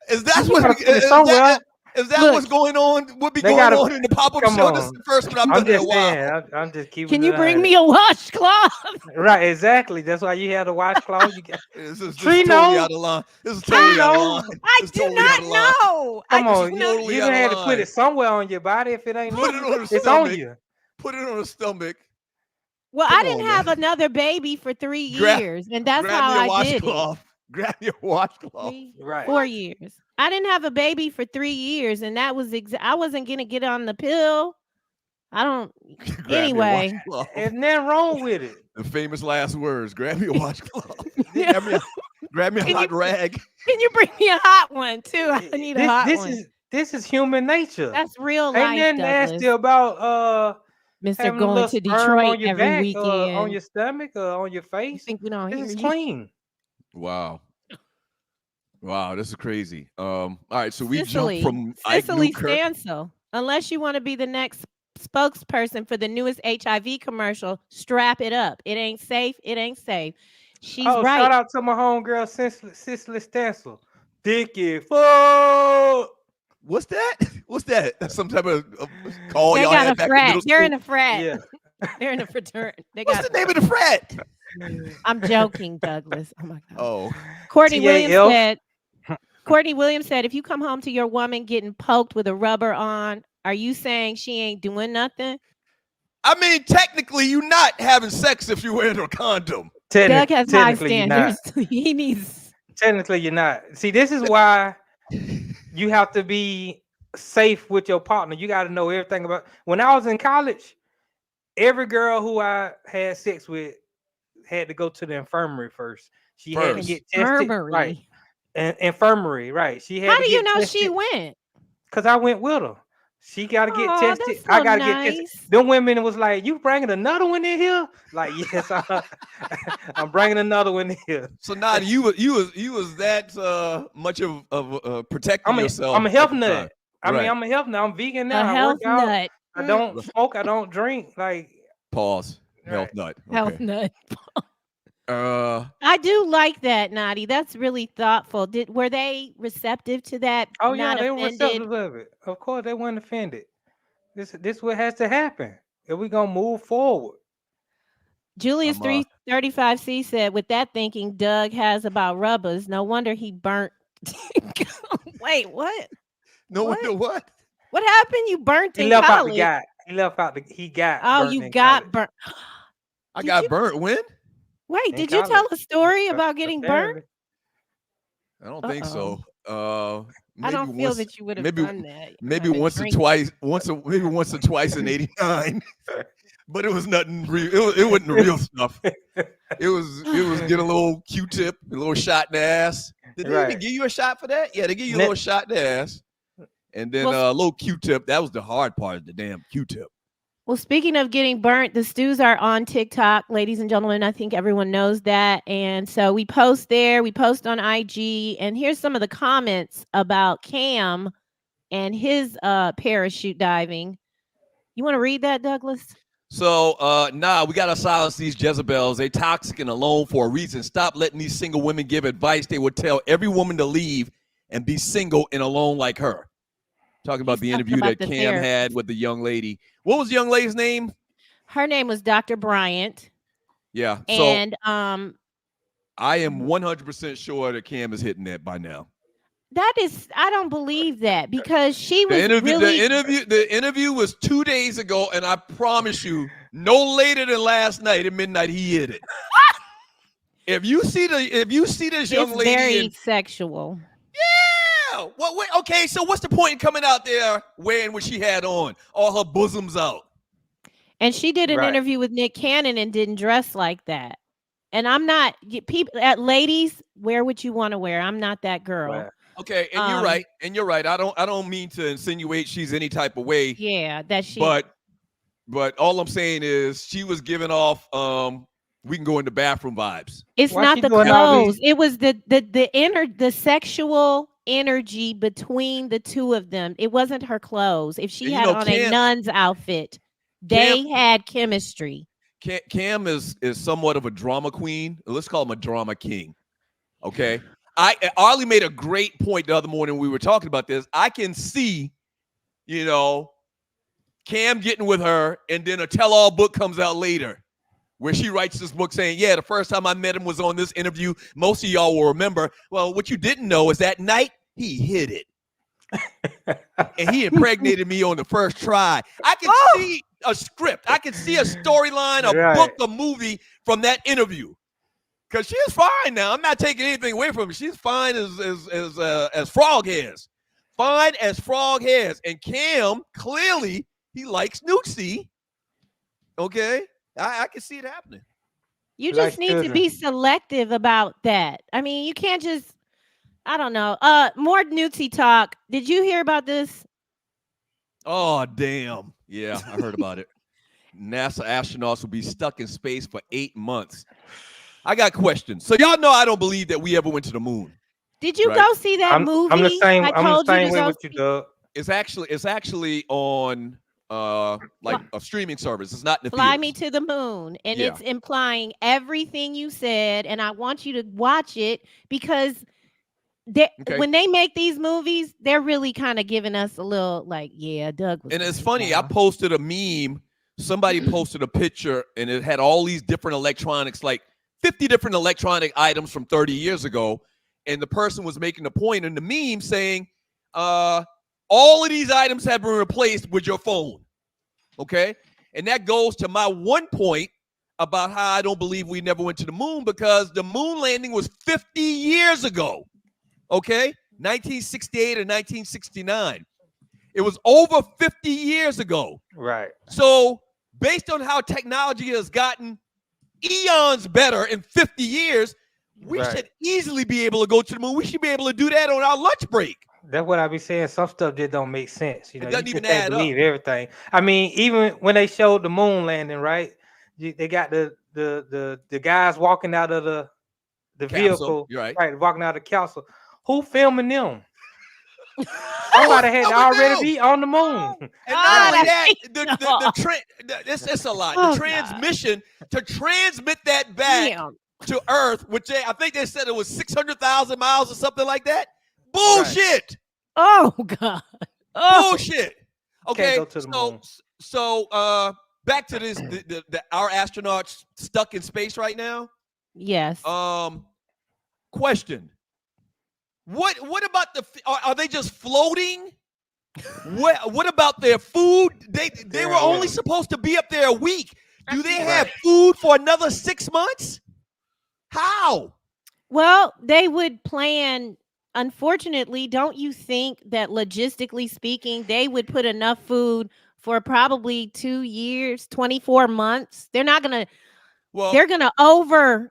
Is that what? Is that what's going on? What be going on in the pop-up show? This is the first one I've done in a while. I'm just keeping. Can you bring me a washcloth? Right, exactly. That's why you had a washcloth. You got this is totally out of line. This is totally out of line. I do not know. Come on, you gonna have to put it somewhere on your body. If it ain't, it's on you. Put it on the stomach. Well, I didn't have another baby for 3 years, and that's how I did it. Grab your washcloth. Right. 4 years. I didn't have a baby for 3 years, and that was I wasn't gonna get on the pill. I don't. Anyway, there's nothing wrong with it. The famous last words: "Grab your washcloth." Grab me a hot rag. Can you bring me a hot one too? I need a hot one. This is human nature. That's real life. Ain't nothing nasty about Mr. going to Detroit every weekend on your stomach or on your face. I think we don't hear This is you. clean. Wow, this is crazy. All right, so we jumped from Cicely Ike Newkirk. Stansel. Unless you want to be the next spokesperson for the newest HIV commercial, strap it up. It ain't safe. It ain't safe. She's right. Shout out to my homegirl, Cicely Stansel. Dicky fuck. What's that? What's that? That's some type of call They y'all got had a back frat. in They're middle in a frat. Yeah. They're in a fraternity. What's the name of the frat? I'm joking, Douglas. Oh my God. Oh. Courtney TAL. Williams said, if you come home to your woman getting poked with a rubber on, are you saying she ain't doing nothing? I mean, technically, you're not having sex if you're wearing a condom. Doug has high technically you're not. standards. He needs. Technically, you're not. See, this is why you have to be safe with your partner. You got to know everything about. When I was in college, every girl who I had sex with had to go to the infirmary first. She had to get tested. Right. Infirmary, right. She had. How to do get you know tested. she went? Because I went with her. She got to get Aw, tested. that's so I got to nice. get tested. Them women was like, "You bringing another one in here?" Like, yes, I'm bringing another one in here. So now you was that much of protecting yourself. I'm a health nut. Right. I mean, I'm a health nut. I'm vegan now. A I health work out. nut. I don't smoke. I don't drink. Like, Pause. Health nut. Health Okay. nut. I do like that, Nadi. That's really thoughtful. Were they receptive to that? oh yeah, Not they were offended? receptive of it. Of course, they weren't offended. This what has to happen if we gonna move forward. Julius 335C said, with that thinking Doug has about rubbers, no wonder he burnt. Wait, what? No wonder what? What happened? You burnt He in left out college? the guy. He left out the. He got. Oh, burnt you in got college. burnt. I got burnt. When? Wait, In did you tell college. a story about getting burnt? I don't think so. I don't feel that you would have done that. Maybe I've been once drinking. or twice. Maybe once or twice in '89. But it was nothing real. It wasn't the real stuff. It was get a little Q-tip, a little shot in the ass. Did they even give you a shot for that? Yeah, they give you a little shot in the ass, and then a little Q-tip. That was the hard part, the damn Q-tip. Well, speaking of getting burnt, the stews are on TikTok, ladies and gentlemen. I think everyone knows that. And so we post there, we post on IG, and here's some of the comments about Cam and his parachute diving. You want to read that, Douglas? So, we got to silence these Jezebels. They toxic and alone for a reason. Stop letting these single women give advice. They would tell every woman to leave and be single and alone like her. Talking about the interview that Cam had with the young lady. What was the young lady's name? Her name was Dr. Bryant. Yeah. And I am 100% sure that Cam is hitting that by now. that is, I don't believe that, because she was The interview was 2 days ago, and I promise you, no later than last night at midnight, he hit it. If you see this young lady, very sexual. Yeah. What? Okay. So what's the point in coming out there wearing what she had on, all her bosoms out? And she did an interview with Nick Cannon and didn't dress like that. And I'm not people. Ladies, wear what you want to wear. I'm not that girl. Right. Okay, and you're right. And you're right. I don't mean to insinuate she's any type of way. Yeah, that she. But all I'm saying is she was giving off we can go in the bathroom vibes. It's not the clothes. It was the sexual energy between the two of them. It wasn't her clothes. If she had on a nun's outfit, they had chemistry. Cam is somewhat of a drama queen. Let's call him a drama king. Okay. Arlie made a great point the other morning when we were talking about this. I can see, Cam getting with her, and then a tell-all book comes out later where she writes this book saying, yeah, the first time I met him was on this interview. Most of y'all will remember. Well, what you didn't know is that night he hid it. And he impregnated me on the first try. I can see a script. I can see a storyline, a book, a movie from that interview. Because she is fine now. I'm not taking anything away from her. She's fine as frog hairs. Fine as frog hairs. And Cam, clearly, he likes Nudesy. Okay? I can see it happening. You just need to be selective about that. I mean, you can't just, I don't know. More Nudesy talk. Did you hear about this? Oh, damn. Yeah, I heard about it. NASA astronauts will be stuck in space for 8 months. I got questions. So y'all know I don't believe that we ever went to the moon. Did you go see that movie? I'm the same way with you, Doug. It's actually on like a streaming service. It's not in the Fly theaters. Me to the Moon. And it's implying everything you said. And I want you to watch it because when they make these movies, they're really kind of giving us a little like, yeah, Doug was. And it's funny. I posted a meme. Somebody posted a picture and it had all these different electronics, like 50 different electronic items from 30 years ago. And the person was making a point in the meme saying, all of these items have been replaced with your phone. Okay. And that goes to my one point about how I don't believe we never went to the moon, because the moon landing was 50 years ago. Okay. 1968 or 1969. It was over 50 years ago. Right. So based on how technology has gotten eons better in 50 years, we should easily be able to go to the moon. We should be able to do that on our lunch break. That's what I be saying. Some stuff just don't make sense. It doesn't even can't believe everything. I mean, even when they showed the moon landing, right? They got the guys walking out of the vehicle, right? Walking out of the capsule. Who filming them? Somebody had to already be on the moon. And not only that, it's a lot. The transmission to transmit that back to Earth, which I think they said it was 600,000 miles or something like that. Bullshit. Oh God. Bullshit. Okay. Go to the moon. So back to this. Our astronauts stuck in space right now. Yes. Question. What about are they just floating? What about their food? They were only supposed to be up there a week. Do they have food for another 6 months? How? Well, they would plan. Unfortunately, don't you think that logistically speaking, they would put enough food for probably 2 years, 24 months? They're not gonna. Well, they're gonna over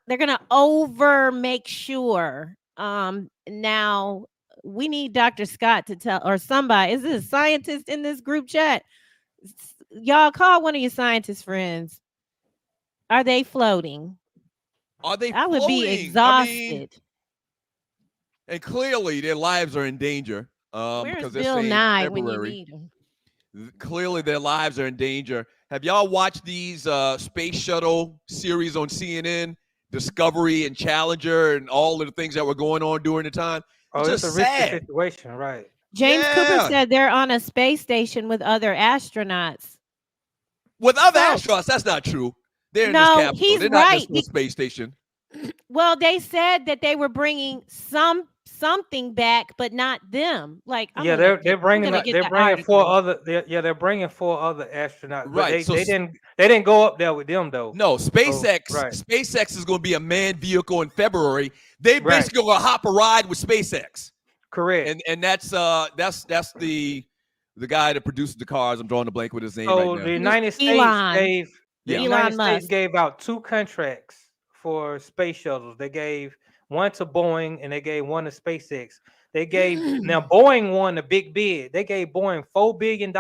make sure. Now we need Dr. Scott to tell, or somebody. Is this a scientist in this group chat? Y'all call one of your scientist friends. Are they floating? Are they? I would be exhausted. And clearly, their lives are in danger. Where's Bill Nye when you need him? Clearly, their lives are in danger. Have y'all watched these space shuttle series on CNN, Discovery and Challenger, and all of the things that were going on during the time? Oh, it's a risky situation, right? James Cooper said they're on a space station with other astronauts. With other astronauts? That's not true. They're in this capsule. They're not just in the space station. Well, they said that they were bringing some something back, but not them. Like, they're bringing four other astronauts. But Right. they didn't go up there with them though. No, SpaceX. So, right. SpaceX is going to be a manned vehicle in February. They basically going to hop a ride with SpaceX. Correct. And that's the guy that produces the cars. I'm drawing a blank with his name right now. The United States gave out 2 contracts for space shuttles. They gave one to Boeing and they gave one to SpaceX. They gave now Boeing won the big bid. They gave Boeing $4 billion,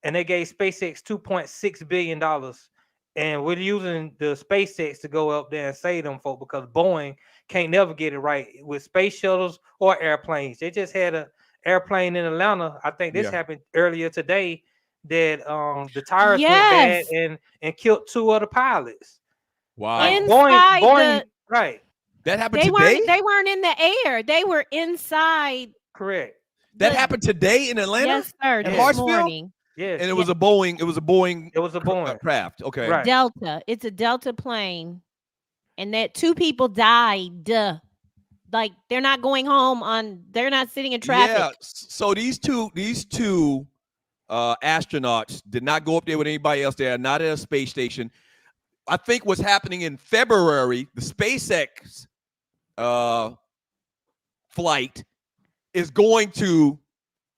and they gave SpaceX $2.6 billion. And we're using the SpaceX to go up there and save them folk because Boeing can't never get it right with space shuttles or airplanes. They just had an airplane in Atlanta. I think this happened earlier today that the tires went bad and killed 2 other pilots. Wow. Boeing, right. That happened today? They weren't in the air. They were inside. Correct. That happened today in Atlanta? Yes, sir. In This Hartsfield? morning. Yes. And it was a Boeing. It was a Boeing craft. Okay. Right. Delta. It's a Delta plane. And that 2 people died. Like, they're not going home they're not sitting in traffic. Yeah. So these two astronauts did not go up there with anybody else. They are not at a space station. I think what's happening in February, the SpaceX flight is going to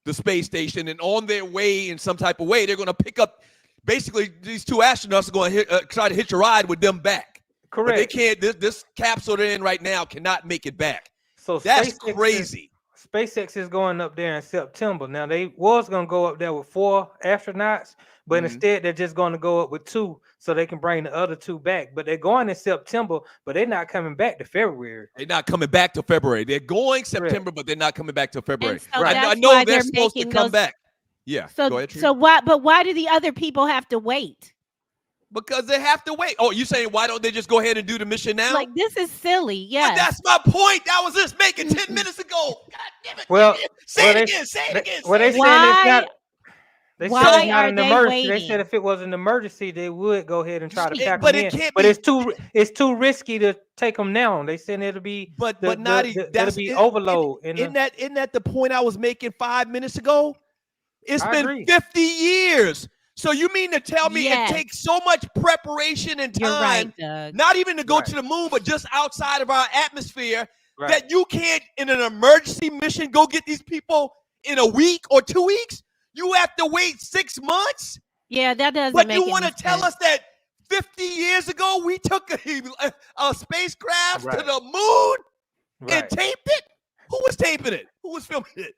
the space station, and on their way in some type of way, they're going to pick up. Basically, these 2 astronauts are going to try to hitch a ride with them back. Correct. But they can't. This capsule they're in right now cannot make it back. So that's crazy. SpaceX is going up there in September. Now they was going to go up there with 4 astronauts, but instead they're just going to go up with 2 so they can bring the other 2 back. But they're going in September, but they're not coming back to February. They're not coming back to February. They're going September, but they're not coming back to February. So I know they're supposed to come back. Yeah. So, go ahead, so why? But why do the other people have to wait? Because they have to wait. Oh, you saying why don't they just go ahead and do the mission now? Like, this is silly. Yeah. That's my point. That was just making 10 minutes ago. God damn it. Well, say it again. Say it again. Well, they said it's not. They said it's not an emergency. They said if it was an emergency, they would go ahead and try to pack them in. But it's too risky to take them now. They said it'll be it'll be overload. Isn't that the point I was making 5 minutes ago? It's been 50 years. So you mean to tell me it takes so much preparation and time, not even to go to the moon, but just outside of our atmosphere, that you can't, in an emergency mission, go get these people in a week or 2 weeks? You have to wait 6 months? Yeah, that doesn't But make you any want to tell us that 50 years ago we took a spacecraft to the moon and taped it? Who was taping it? Who was filming it?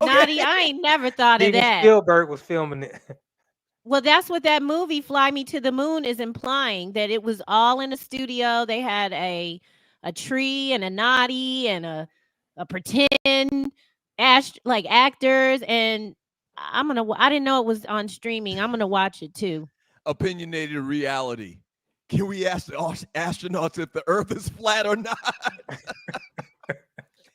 Naughty, I ain't never thought of that. Spielberg was filming it. Well, that's what that movie Fly Me to the Moon is implying, that it was all in a studio. They had a tree and a naughty and a pretend actors, and I didn't know it was on streaming. I'm gonna watch it too. Opinionated reality. Can we ask the astronauts if the Earth is flat or not?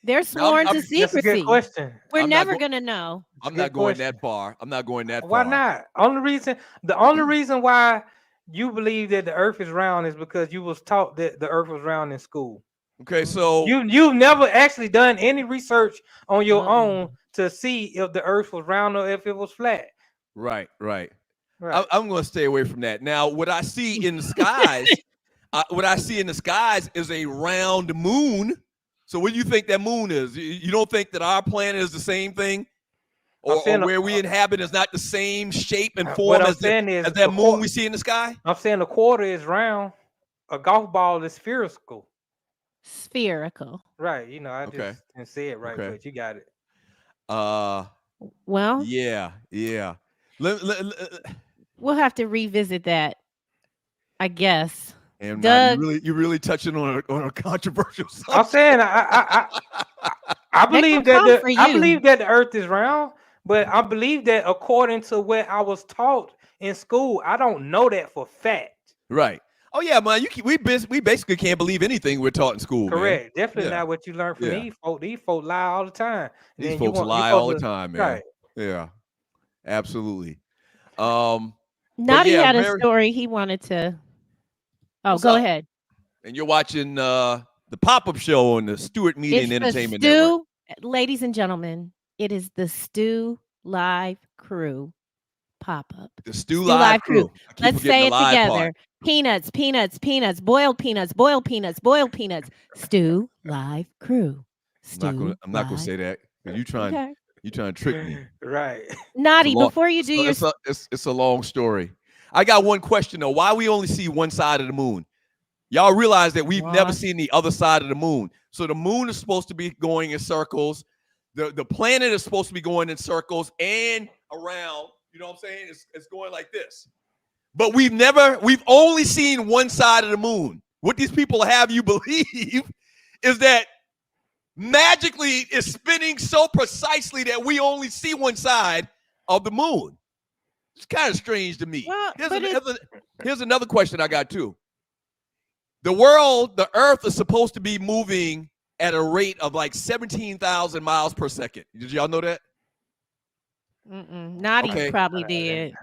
They're sworn to secrecy. That's a good question. We're never gonna know. I'm not going that far. I'm not going that far. Why not? The only reason why you believe that the Earth is round is because you was taught that the Earth was round in school. Okay, so you've never actually done any research on your own to see if the Earth was round or if it was flat. Right. I'm going to stay away from that. Now, what I see in the skies, is a round moon. So what do you think that moon is? You don't think that our planet is the same thing? Or where we inhabit is not the same shape and form as that moon we see in the sky? I'm saying a quarter is round. A golf ball is spherical. Right. You know, I just didn't say it right, but you got it. Well. Yeah. We'll have to revisit that, I guess. And Doug, you're really touching on a controversial subject. I'm saying I believe that the Earth is round, but I believe that according to what I was taught in school, I don't know that for fact. Right. Oh yeah, man. We basically can't believe anything we're taught in school. Correct. Man. Definitely not what you learn from these folks. These folks lie all the time. These folks lie all the time, man. Right. Yeah. Absolutely. Naughty had a story he wanted to. Oh, go ahead. And you're watching the pop-up show on the Stewart Media and Entertainment Network. Ladies and gentlemen, it is the Stew Live Crew pop-up. The Stew Live Crew. Let's say it together. Peanuts, peanuts, peanuts, boiled peanuts, boiled peanuts, boiled peanuts. Stew Live Crew. I'm not gonna say that because you trying to trick me. Right. Naughty, before you do it's a long story. I got one question though. Why we only see one side of the moon? Y'all realize that we've never seen the other side of the moon. So the moon is supposed to be going in circles. The planet is supposed to be going in circles and around. You know what I'm saying? It's going like this. But we've only seen one side of the moon. What these people have you believe is that magically it's spinning so precisely that we only see one side of the moon. It's kind of strange to me. Well, here's another question I got too. The earth is supposed to be moving at a rate of like 17,000 miles per second. Did y'all know that? Naughty probably did.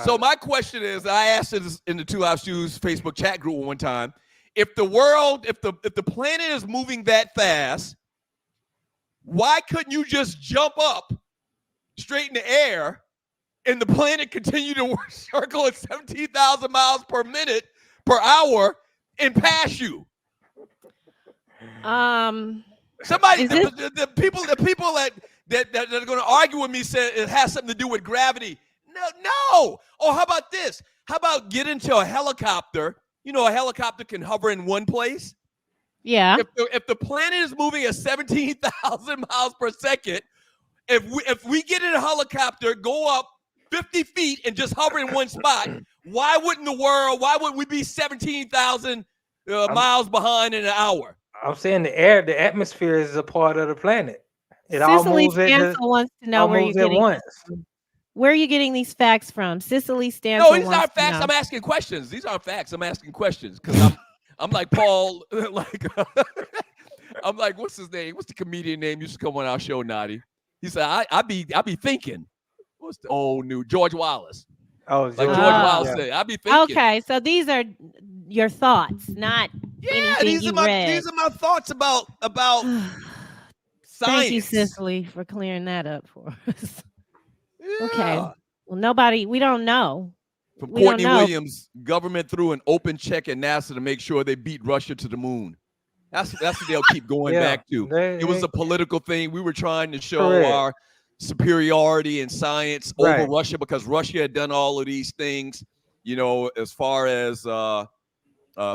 So my question is, I asked this in the Two Live Stews Facebook chat group one time, if the planet is moving that fast, why couldn't you just jump up straight in the air and the planet continue to circle at 17,000 miles per minute per hour and pass you? Somebody, the people that are going to argue with me say it has something to do with gravity. No. Or how about this? How about get into a helicopter? You know, a helicopter can hover in one place. Yeah. If the planet is moving at 17,000 miles per second, if we get in a helicopter, go up 50 feet and just hover in one spot, why wouldn't we be 17,000 miles behind in an hour? I'm saying the atmosphere is a part of the planet. It all Cicely moves Stansel wants to know where are you getting these facts from? Cicely Stansel. No, these aren't facts. I'm asking questions. These aren't facts. I'm asking questions because I'm like Paul. I'm like, what's his name? What's the comedian name used to come on our show, Naughty? He said, I be thinking. What's the old new George Wallace? Oh, like George Wallace said, I be thinking. Okay, so these are your thoughts, not anything you read. These are my thoughts about science. Thank you, Cicely, for clearing that up for us. Yeah. Okay. Well, we don't know. From Courtney Williams, government threw an open check at NASA to make sure they beat Russia to the moon. That's what they'll keep going back to. It was a political thing. We were trying to show our superiority in science over Russia because Russia had done all of these things, you know, as far as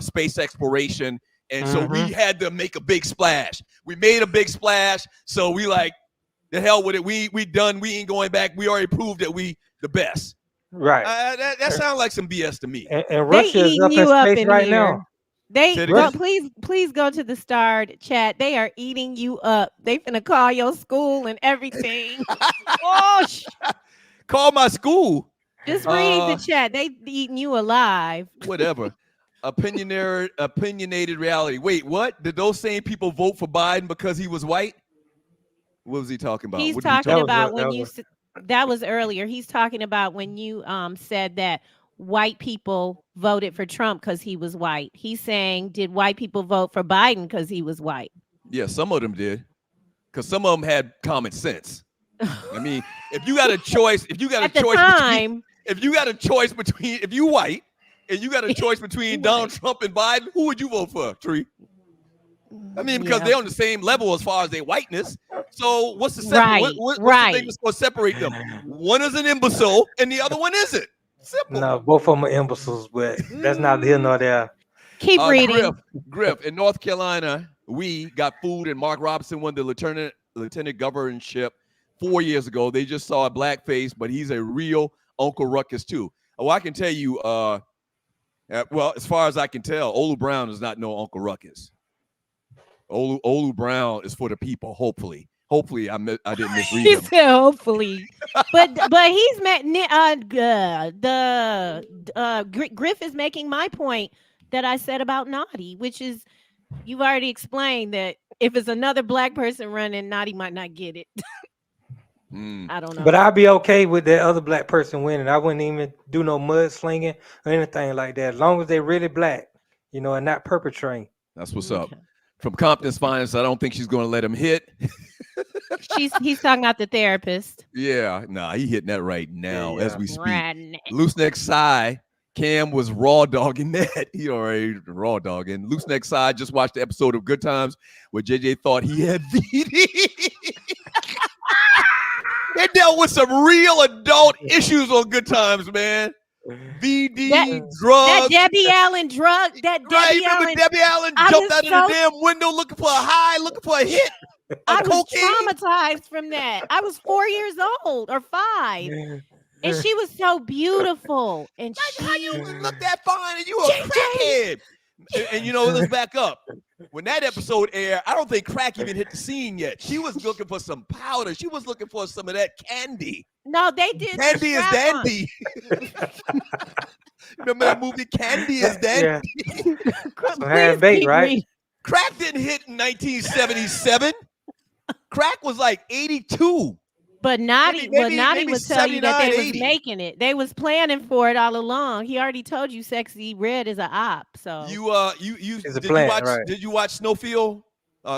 space exploration. And so we had to make a big splash. We made a big splash. So we like, the hell with it. We done. We ain't going back. We already proved that we the best. Right. That sounds like some BS to me. And Russia is up in space right now. Please go to the starred chat. They are eating you up. They finna call your school and everything. Call my school. Just read the chat. They eating you alive. Whatever. Opinionated reality. Wait, what? Did those same people vote for Biden because he was white? What was he talking about? He's talking about when you that was earlier. He's talking about when you said that white people voted for Trump because he was white. He's saying, did white people vote for Biden because he was white? Yeah, some of them did, because some of them had common sense. I mean, if you got a choice, if you white and you got a choice between Donald Trump and Biden, who would you vote for, Tree? I mean, because they're on the same level as far as their whiteness. So what's the what's the thing that's going to separate them? One is an imbecile and the other one isn't. Simple. No, both of them are imbeciles, but that's not here nor there. Keep reading. Griff, in North Carolina, we got food, and Mark Robinson won the lieutenant governorship 4 years ago. They just saw a black face, but he's a real Uncle Ruckus too. Oh, I can tell you, well, as far as I can tell, Olu Brown is not no Uncle Ruckus. Olu Brown is for the people, hopefully. Hopefully, I didn't misread him. He said hopefully, but he's met Griff is making my point that I said about Naughty, which is you've already explained that if it's another black person running, Naughty might not get it. I don't know, but I'd be okay with that other black person winning. I wouldn't even do no mudslinging or anything like that, as long as they're really black, you know, and not perpetrating. That's what's up. From Compton's Finest, I don't think she's going to let him hit. He's talking about the therapist. Yeah, nah, he hitting that right now as we speak. Right. Loose neck Psy, Cam was raw dogging that. He already raw dogging. Loose neck Psy just watched the episode of Good Times where JJ thought he had VD. They dealt with some real adult issues on Good Times, man. VD, drugs. That Debbie Allen drug. That Debbie Allen. Debbie Allen jumped out of the damn window looking for a high, looking for a hit. I was traumatized from that. I was 4 years old or 5. And she was so beautiful. And how you look that fine and you a crackhead? And you know, let's back up. When that episode aired, I don't think crack even hit the scene yet. She was looking for some powder. She was looking for some of that candy. No, they did. Candy is dandy. Remember that movie, Candy is Dandy? Bait, right? Crack didn't hit in 1977. Crack was like 82. But Naughty would tell you that they 80. was making it. They was planning for it all along. He already told you Sexy Red is an op. So did you watch Snowfield?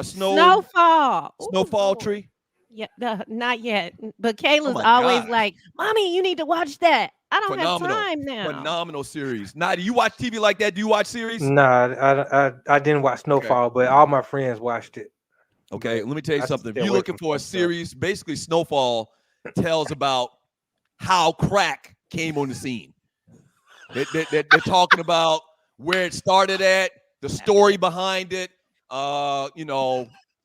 Snowfall Tree? Yeah, not yet. But Kayla's always like, Mommy, you need to watch that. I don't have time now. Phenomenal series. Now, do you watch TV like that? Do you watch series? Nah, I didn't watch Snowfall, but all my friends watched it. Okay, let me tell you something. If you're looking for a series, basically Snowfall tells about how crack came on the scene. They're talking about where it started at, the story behind it,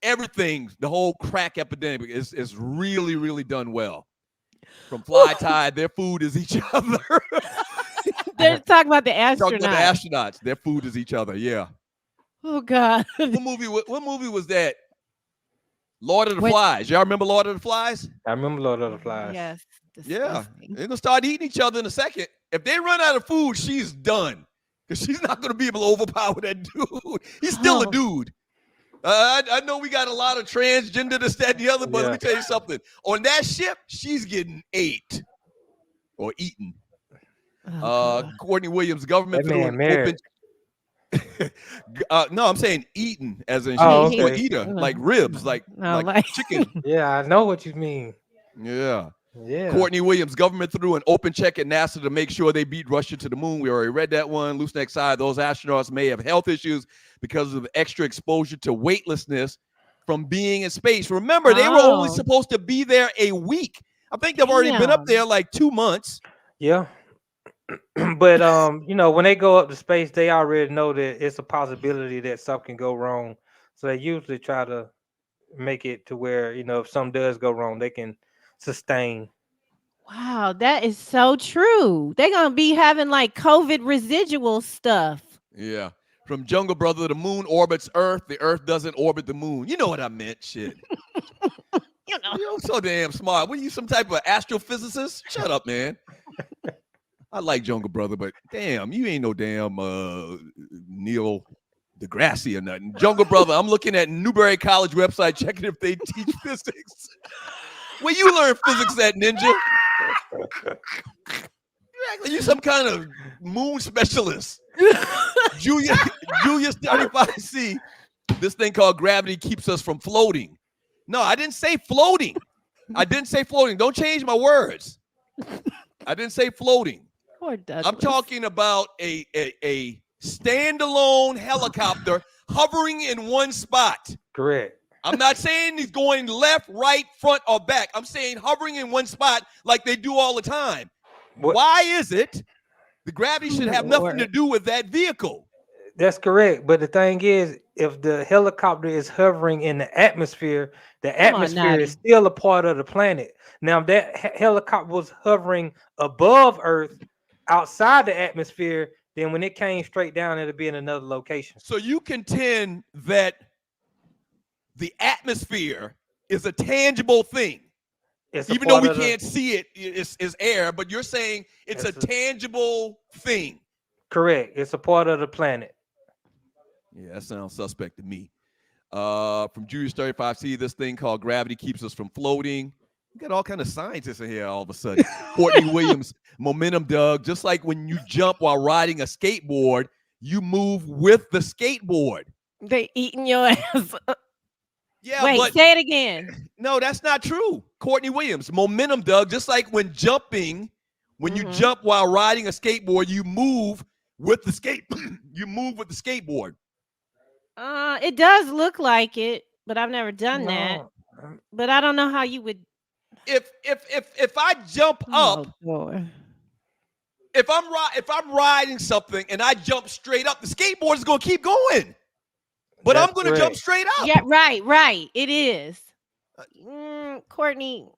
everything. The whole crack epidemic is really, really done well. From Fly Tide, their food is each other. They're talking about the astronauts. Talking about the astronauts. Their food is each other, yeah. Oh, God. What movie was that? Lord of the Flies. Y'all remember Lord of the Flies? I remember Lord of the Flies. Yes. Yeah. They're going to start eating each other in a second. If they run out of food, she's done. Because she's not going to be able to overpower that dude. He's still a dude. I know we got a lot of transgender, this, that, and the other, but let me tell you something. On that ship, she's getting ate or eaten. Courtney Williams, government through an open... no, I'm saying eaten as in she's an eater, like ribs, like chicken. Yeah, I know what you mean. Yeah. Courtney Williams, government threw an open check at NASA to make sure they beat Russia to the moon. We already read that one. Loose neck side, those astronauts may have health issues because of extra exposure to weightlessness from being in space. Remember, they were only supposed to be there a week. I think they've already been up there like 2 months. Yeah. But when they go up to space, they already know that it's a possibility that something can go wrong. So they usually try to make it to where, if something does go wrong, they can sustain. Wow, that is so true. They're gonna be having like COVID residual stuff. Yeah. From Jungle Brother, the moon orbits Earth. The Earth doesn't orbit the moon. You know what I meant, shit. You're so damn smart. What are you, some type of astrophysicist? Shut up, man. I like Jungle Brother, but damn, you ain't no damn Neil deGrasse or nothing. Jungle Brother, I'm looking at Newberry College website, checking if they teach physics. Where you learn physics at, Ninja? You some kind of moon specialist. Julius 35C, this thing called gravity keeps us from floating. No, I didn't say floating. Don't change my words. I didn't say floating. I'm talking about a standalone helicopter hovering in one spot. Correct. I'm not saying he's going left, right, front, or back. I'm saying hovering in one spot like they do all the time. Why is it the gravity should have nothing to do with that vehicle? That's correct. But the thing is, if the helicopter is hovering in the atmosphere is still a part of the planet. Now, if that helicopter was hovering above Earth, outside the atmosphere, then when it came straight down, it'll be in another location. So you contend that the atmosphere is a tangible thing. Even though we can't see it, it's air, but you're saying it's a tangible thing. Correct. It's a part of the planet. Yeah, that sounds suspect to me. From Julius 35C, this thing called gravity keeps us from floating. We got all kind of scientists in here all of a sudden. Courtney Williams, momentum, Doug. Just like when you jump while riding a skateboard, you move with the skateboard. They eating your ass. Yeah, wait, but say it again. No, that's not true. Courtney Williams, momentum, Doug. Just like when jumping, when you jump while riding a skateboard, you move with the you move with the skateboard. It does look like it, but I've never done that. But I don't know how you would. If I jump up, boy. if I'm riding something and I jump straight up, the skateboard is gonna keep going. But I'm gonna jump straight up. Yeah, right. It is. Courtney,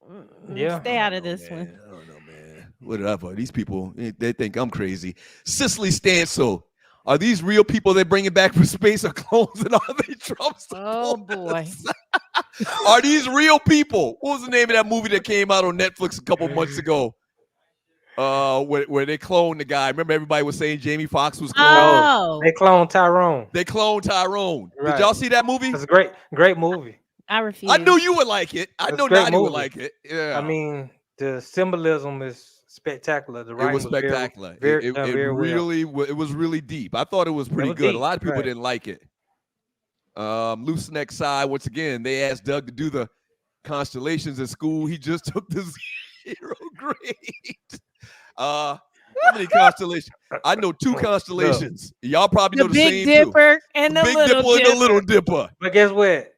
stay out of this one. I don't know, man. Whatever. These people, they think I'm crazy. Cicely Stansel. Are these real people they're bringing back from space or clones, and are they Trump supporters? Oh, boy. Are these real people? What was the name of that movie that came out on Netflix a couple months ago? Where they cloned the guy. Remember everybody was saying Jamie Foxx was cloned? Oh. They cloned Tyrone. Right. Did y'all see that movie? It's a great movie. I refuse. I knew you would like it. I know Nadia would like it. Yeah. I mean, the symbolism is spectacular. The writing was spectacular. It was really deep. I thought it was pretty good. Deep. A lot of people didn't like it. Loose neck side, once again, they asked Doug to do the constellations in school. He just took the 0 grade. How many constellations? I know 2 constellations. Y'all probably know the same Big Dipper and the Big Little Dipper and the Little Dipper. But guess what?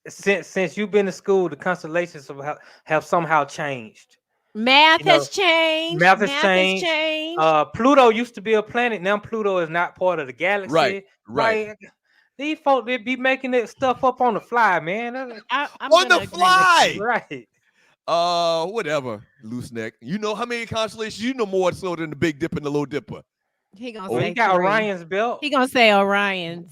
Since you've been to school, the constellations have somehow changed. Math has changed. Math has changed. Pluto used to be a planet. Now Pluto is not part of the galaxy. Right. Like, these folks, they be making that stuff up on the fly, man. On the fly. Right. Whatever, loose neck. You know how many constellations? You know more so than the Big Dipper and the Little Dipper. He gonna say he got Orion's belt. He gonna say Orion's.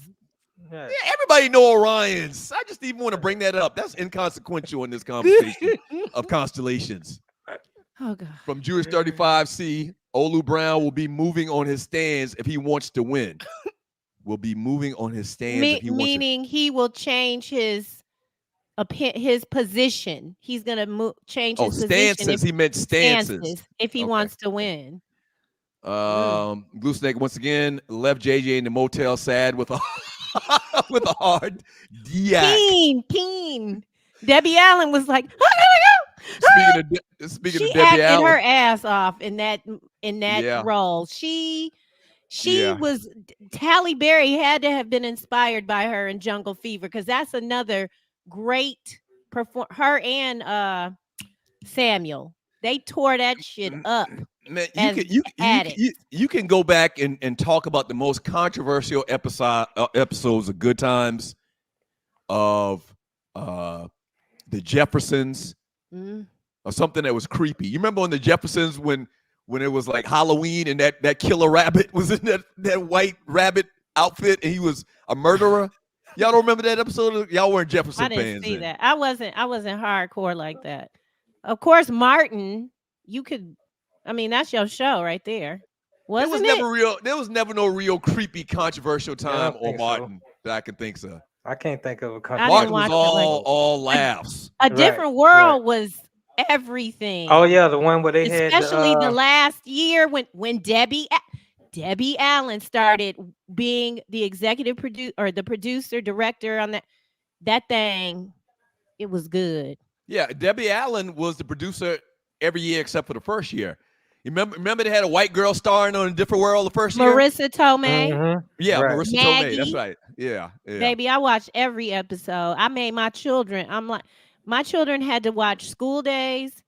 Yeah, everybody know Orion's. I just even want to bring that up. That's inconsequential in this conversation of constellations. Oh God. From Jewish 35C, Olu Brown will be moving on his stands if he wants to win. Will be moving on his stands if he meaning wants to. He will change his position. He's gonna change his stances. position. He meant stances if he wants to win. Gooseneck once again left JJ in the motel sad with a with a hard diac. Keen. Debbie Allen was like, speaking of she Debbie acted Allen, her ass off in that role. She was Halle Berry had to have been inspired by her in Jungle Fever, because that's another great her and Samuel. They tore that shit up. Man, you can go back and talk about the most controversial episodes of Good Times, of the Jeffersons, or something that was creepy. You remember on the Jeffersons when it was like Halloween and that killer rabbit was in that white rabbit outfit and he was a murderer? Y'all don't remember that episode? Y'all weren't Jefferson fans. I didn't see that. I wasn't hardcore like that. Of course, Martin, that's your show right there. Wasn't it? There was never no real creepy, controversial time on Martin that I can think of. I can't think of a controversial. Martin was all laughs. A Different World was everything. Oh yeah, the one where they especially the last year when Debbie Allen started being the executive producer or the producer director on that thing. It was good. Yeah, Debbie Allen was the producer every year except for the first year. You remember they had a white girl starring on A Different World the first year? Marissa Tomei. Mm-hmm. Yeah, right. Marissa Maggie. Tomei. That's right. Yeah. Baby, I watched every episode. I made my children. My children had to watch School Days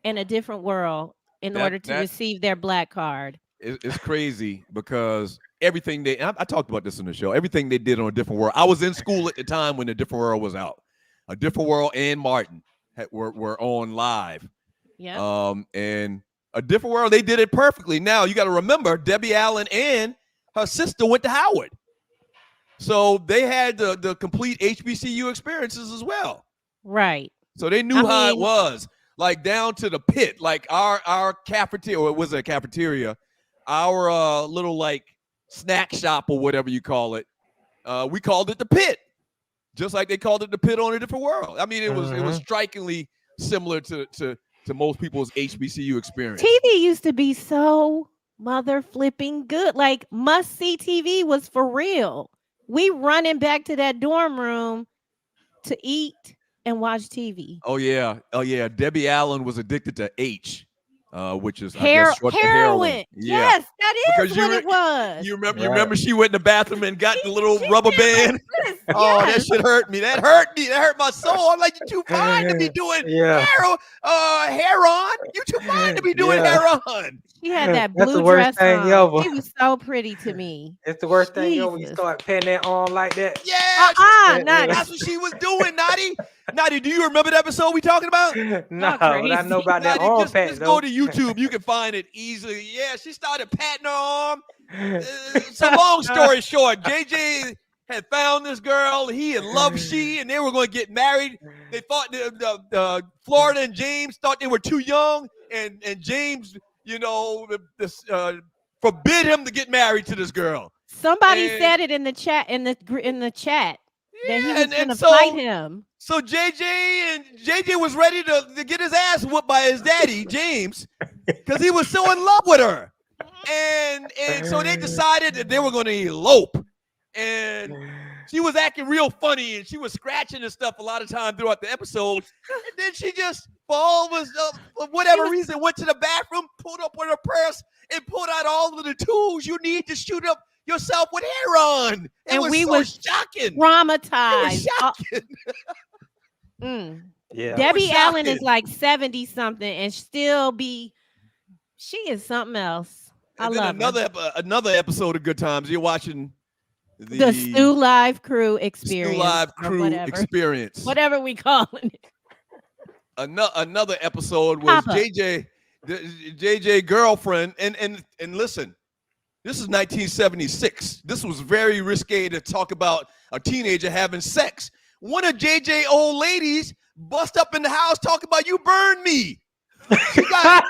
and A Different World in order to receive their black card. It's crazy because everything I talked about this on the show, everything they did on A Different World. I was in school at the time when A Different World was out. A Different World and Martin were on live. Yeah. And A Different World, they did it perfectly. Now you got to remember, Debbie Allen and her sister went to Howard, so they had the complete HBCU experiences as well. Right. So they knew how it was, like down to the pit, like our cafeteria. Or it was a cafeteria, our little like snack shop or whatever you call it. We called it the pit, just like they called it the pit on A Different World. I mean, it was strikingly similar to most people's HBCU experience. TV used to be so mother flipping good. Like must see TV was for real. we running back to that dorm room to eat and watch TV. Oh yeah. Debbie Allen was addicted to H, which is I guess short for heroin. heroin. Yes, that is Because what it was. You remember she went in the bathroom and got the little rubber band. Oh, that shit hurt me. That hurt me. That hurt my soul. I'm like, you too fine to be doing heroin. You too fine to be doing heroin. She had that That's blue the worst dress thing on. ever. She was so pretty to me. It's the worst thing ever when you start patting that arm like that. Yeah, Naughty. that's what she was doing, Naughty. Naughty, do you remember the episode we talking about? No, but I know about that arm pat. Just go to YouTube. You can find it easily. Yeah, she started patting her arm. It's a long story short. JJ had found this girl. He had loved she, and they were going to get married. They thought the Florida and James thought they were too young, and James, forbid him to get married to this girl. Somebody said it in the chat that he was going to fight him. So JJ was ready to get his ass whooped by his daddy, James, because he was so in love with her. And so they decided that they were going to elope. And she was acting real funny, and she was scratching and stuff a lot of time throughout the episode. And then she just, for whatever reason, went to the bathroom, pulled up with her purse, and pulled out all of the tools you need to shoot up yourself with heroin. And we were shocking. Traumatized. It was shocking. Yeah. Debbie Allen is like 70 something and she is something else. And then another episode of Good Times. You're watching the Stu Live Crew experience. Stu Live Crew experience. Whatever we call it. Another episode was JJ girlfriend. And listen, this is 1976. This was very risque to talk about a teenager having sex. One of JJ old ladies bust up in the house talking about you burned me. She was like,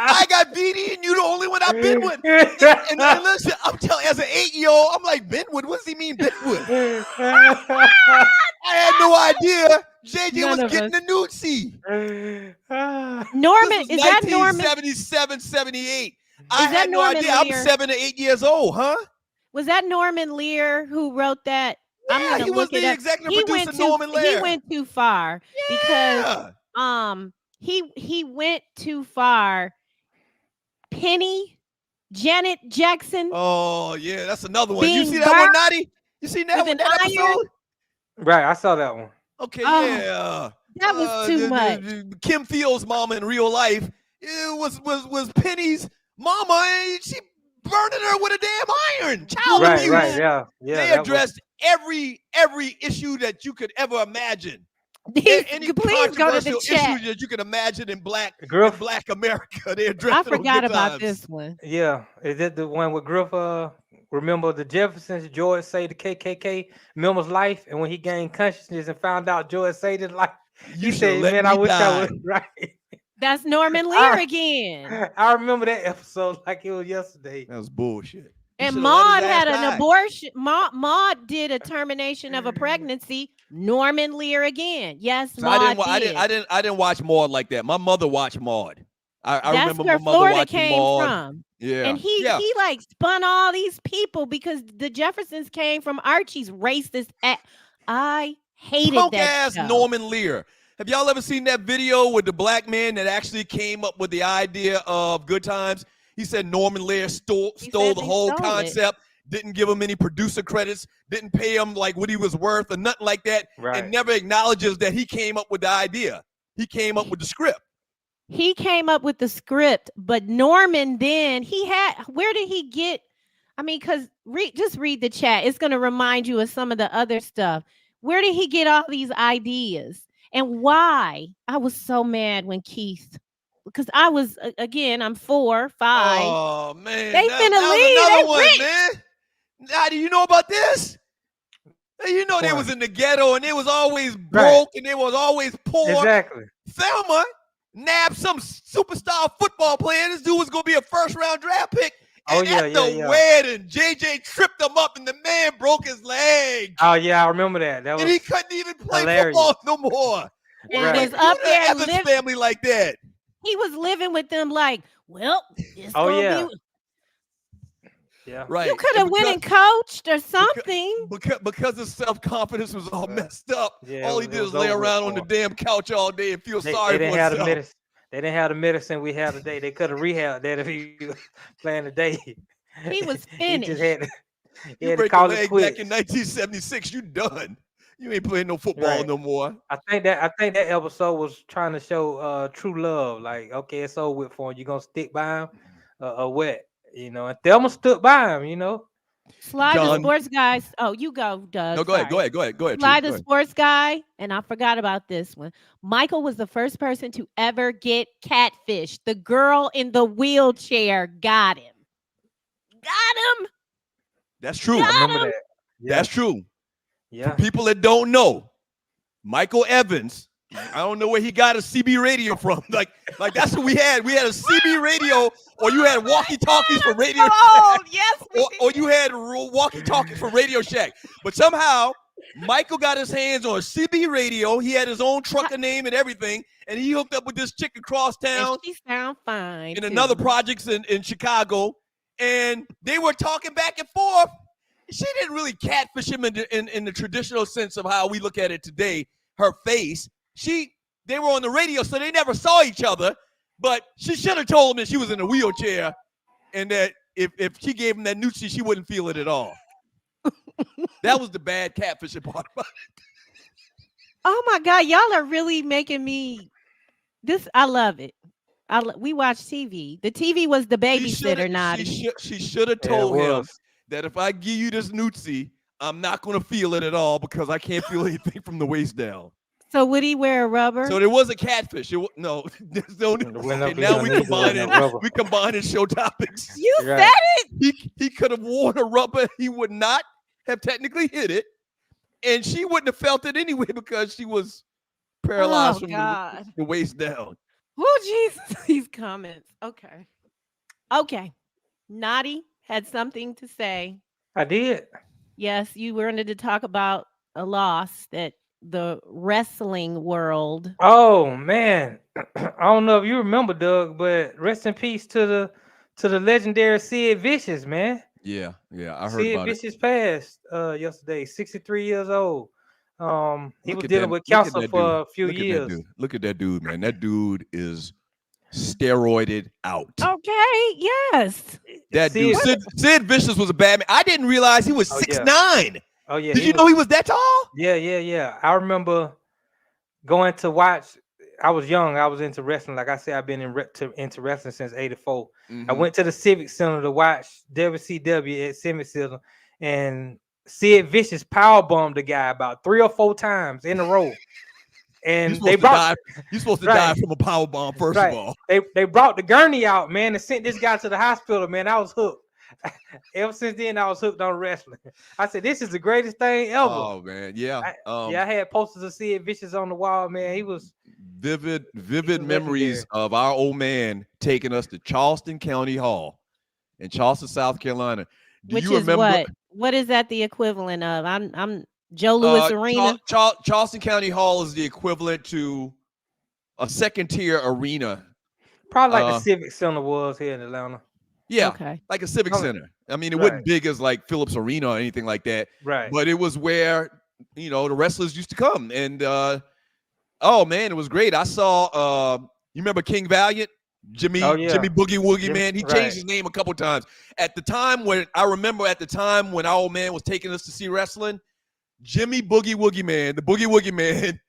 I got BD and you the only one I've been with. And listen, I'm telling as an 8-year-old, I'm like, Benwood, what does he mean Benwood? I had no idea JJ was getting the nude Norman, is that Norman? 1977, 78. I had no idea. I'm 7 to 8 years old, huh? Was that Norman Lear who wrote that? Yeah, he was the executive producer, Norman Lear. He went too far because he went too far. Penny, Janet Jackson. Oh yeah, that's another one. You see that one, Naughty? You seen that one? That episode? Right, I saw that one. Okay, yeah. That was too much. Kim Fields' mama in real life was Penny's mama, and she burning her with a damn iron. Child abuse. Right, yeah. They addressed every issue that you could ever imagine. Any please go to the chat. issue that you can imagine in Black America. They addressed. I forgot about this one. Yeah, is it the one with Griff? Remember the Jeffersons? George saved the KKK member's life, and when he gained consciousness and found out George saved his life, he said, "Man, I wish I was right." That's Norman Lear again. I remember that episode like it was yesterday. That was bullshit. And Maud had an abortion. Maud did a termination of a pregnancy. Norman Lear again. Yes, so Maud I didn't watch Maud like that. My mother watched Maud. I remember where my mother Florida watching came Maud. from. Yeah. And he like spun all these people because the Jeffersons came from Archie's racist. I hated Punk that ass show. Norman Lear. Have y'all ever seen that video with the black man that actually came up with the idea of Good Times? He said Norman Lear stole the whole concept, didn't give him any producer credits, didn't pay him like what he was worth or nothing like that, and never acknowledges that he came up with the idea. He came up with the script. He came up with the script, but Norman then where did he get? I mean, because just read the chat. It's going to remind you of some of the other stuff. Where did he get all these ideas? And why? I was so mad when Keith, because I was, again, I'm 4, 5. Oh, man. They finna leave. Another one, man. Now, do you know about this? You know they was in the ghetto and they was always broke and they was always poor. Exactly. Thelma nabbed some superstar football player. This dude was going to be a first-round draft pick. And at the wedding, JJ tripped him up and the man broke his leg. Oh, yeah, I remember that. And he couldn't even play football no more. And was up there Evans family like that. He was living with them like, well, it's oh, gonna yeah. be. Yeah. Right. You could have went and coached or something. Because his self-confidence was all messed up. Yeah, all he did was lay around on the damn couch all day and feel sorry for himself. They didn't have the medicine we have today. They could have rehabbed that if he was playing today. He was finished. He just had you break your leg back in 1976, you done. You ain't playing no football no more. I think that episode was trying to show true love. Like, okay, it's over with for him. You gonna stick by him or what? You know, and Thelma stood by him, you know. Sly the sports guy. Oh, you go, Doug. No, go ahead. Sly the sports guy, and I forgot about this one. Michael was the first person to ever get catfish. The girl in the wheelchair got him. That's true. I remember that. Yeah. That's true. Yeah. For people that don't know, Michael Evans, I don't know where he got a CB radio from. Like that's what we had. We had a CB radio, or you had walkie-talkies for Radio Shack. Yes, or you had walkie-talkies for Radio Shack. But somehow, Michael got his hands on a CB radio. He had his own trucker name and everything, and he hooked up with this chick across town. And she sound fine. In another projects in Chicago, and they were talking back and forth. She didn't really catfish him in the traditional sense of how we look at it today. Her face. They were on the radio, so they never saw each other. But she should have told him that she was in a wheelchair, and that if she gave him that Nucci, she wouldn't feel it at all. That was the bad catfishing part about it. Oh my God, y'all are really making me. I love it. We watch TV. The TV was the babysitter, Naughty. She should have told him that if I give you this Nucci, I'm not going to feel it at all because I can't feel anything from the waist down. So would he wear a rubber? So there was a catfish. Now we combine and show topics. You said it. He could have worn a rubber. He would not have technically hit it, and she wouldn't have felt it anyway because she was paralyzed from the waist down. Oh Jesus! These comments. Okay. Naughty had something to say. I did. Yes, you wanted to talk about a loss that the wrestling world. Oh man, I don't know if you remember, Doug, but rest in peace to the legendary Sid Vicious, man. Yeah, I heard Sid about Vicious passed yesterday, 63 years old. He was dealing with cancer for a few years. Look at that dude, man. That dude is steroided out. Okay, yes. That dude, Sid Vicious was a bad man. I didn't realize he was 6'9". Oh yeah. Did you know he was that tall? Yeah. I remember going to watch. I was young. I was into wrestling. Like I said, I've been into wrestling since '84. I went to the Civic Center to watch WCW at Civic Center, and Sid Vicious powerbombed the guy about 3 or 4 times in a row. And you're supposed to die from a power bomb, first of all. They brought the gurney out, man, and sent this guy to the hospital, man. I was hooked. Ever since then, I was hooked on wrestling. I said, this is the greatest thing ever. Oh, man, yeah. I had posters of Sid Vicious on the wall, man. He was vivid memories of our old man taking us to Charleston County Hall in Charleston, South Carolina. Which is remember? What is that the equivalent of? I'm Joe Louis Arena. Charleston County Hall is the equivalent to a second-tier arena. Probably like the Civic Center was here in Atlanta. Yeah, like a Civic Center. I mean, it wasn't big as like Phillips Arena or anything like that. Right. But it was where, the wrestlers used to come. And, oh, man, it was great. I saw, you remember King Valiant? Jimmy Boogie Woogie, man. He changed his name a couple times. At the time when our old man was taking us to see wrestling, Jimmy Boogie Woogie Man, the Boogie Woogie Man,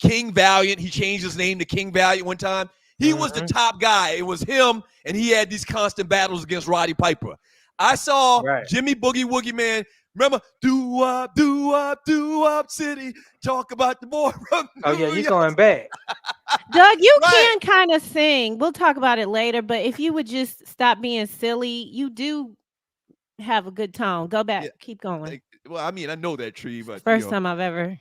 King Valiant, he changed his name to King Valiant one time. He was the top guy. It was him, and he had these constant battles against Roddy Piper. I saw Jimmy Boogie Woogie Man. Remember, do up, city. Talk about the boy from Oh yeah, you're going back. Doug, you can kind of sing. We'll talk about it later, but if you would just stop being silly, you do have a good tone. Go back, keep going. Well, I mean, I know that tree, but first time I've ever.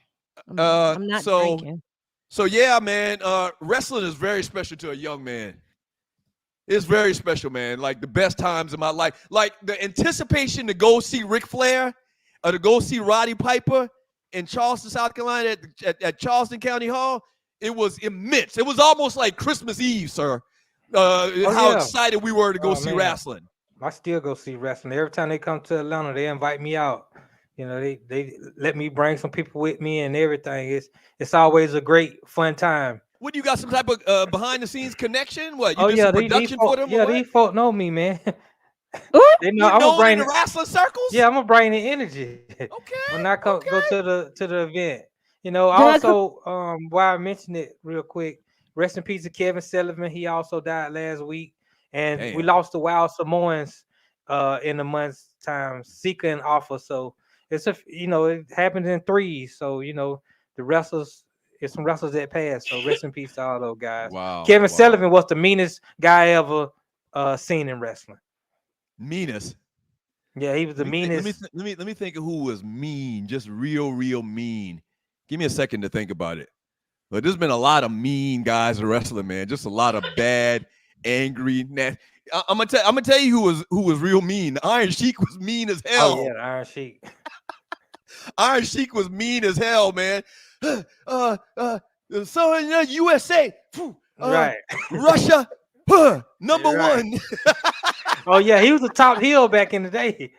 I'm not drinking. So yeah, man, wrestling is very special to a young man. It's very special, man. Like the best times of my life. Like the anticipation to go see Ric Flair or to go see Roddy Piper in Charleston, South Carolina at Charleston County Hall, it was immense. It was almost like Christmas Eve, sir. How excited we were to go see wrestling. I still go see wrestling. Every time they come to Atlanta, they invite me out. You know, they let me bring some people with me and everything. It's always a great fun time. What, you got some type of behind the scenes connection? What, you did yeah, some production for them? Yeah, these folk know me, man. They know, I'm gonna bring in the wrestling circles. Yeah, I'm gonna bring the energy. Okay. When I go to the event, you know. Also, while I mentioned it real quick, rest in peace to Kevin Sullivan. He also died last week, and we lost the Wild Samoans in a month's time, Sika and Alpha. So it's it happens in threes. So the wrestlers. It's some wrestlers that passed. So rest in peace to all those guys. Wow. Kevin Sullivan was the meanest guy ever seen in wrestling. Meanest. Yeah, he was the meanest. Let me think of who was mean, just real mean. Give me a second to think about it. But there's been a lot of mean guys in wrestling, man. Just a lot of bad, angry. I'm gonna tell you who was real mean. The Iron Sheik was mean as hell. Oh yeah, the Iron Sheik. Iron Sheik was mean as hell, man. So in the USA, right? Russia, number one. Oh yeah, he was the top heel back in the day.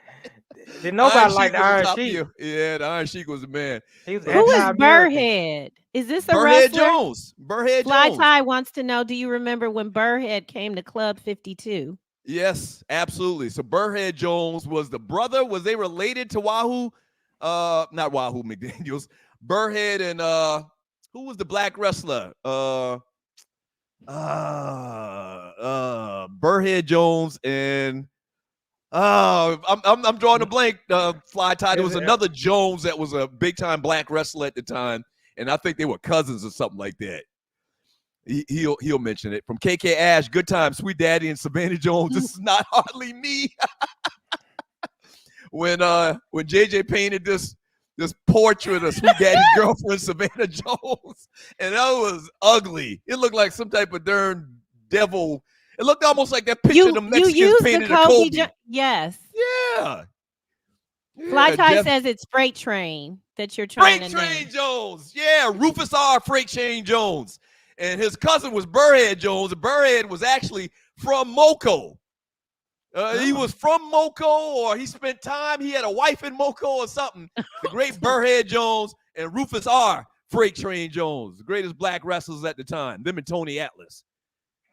Did nobody like the Iron Sheik? Yeah, the Iron Sheik was the man. He was Who is Burrhead? Is this a Burrhead wrestler? Jones? Burrhead Fly Jones. Tie wants to know, do you remember when Burrhead came to Club 52? Yes, absolutely. So Burrhead Jones was the brother. Was they related to Wahoo? Not Wahoo McDaniels. Burrhead and who was the black wrestler? Burrhead Jones and I'm drawing a blank. Fly Tie. There was another Jones that was a big time black wrestler at the time, and I think they were cousins or something like that. He'll mention it. From KK Ash, good time, Sweet Daddy and Savannah Jones. This is not hardly me. when JJ painted this portrait of Sweet Daddy's girlfriend, Savannah Jones, and that was ugly. It looked like some type of darn devil. It looked almost like that picture of the Mexicans painted a Kobe. Yes. Yeah. Fly Tie says it's Freight Train that you're trying to name. Freight Train Jones. Yeah, Rufus R. Freight Train Jones. And his cousin was Burrhead Jones. Burrhead was actually from Moco. He was from Moco, or he spent time. He had a wife in Moco or something. The great Burrhead Jones and Rufus R. Freight Train Jones, the greatest black wrestlers at the time. Them and Tony Atlas.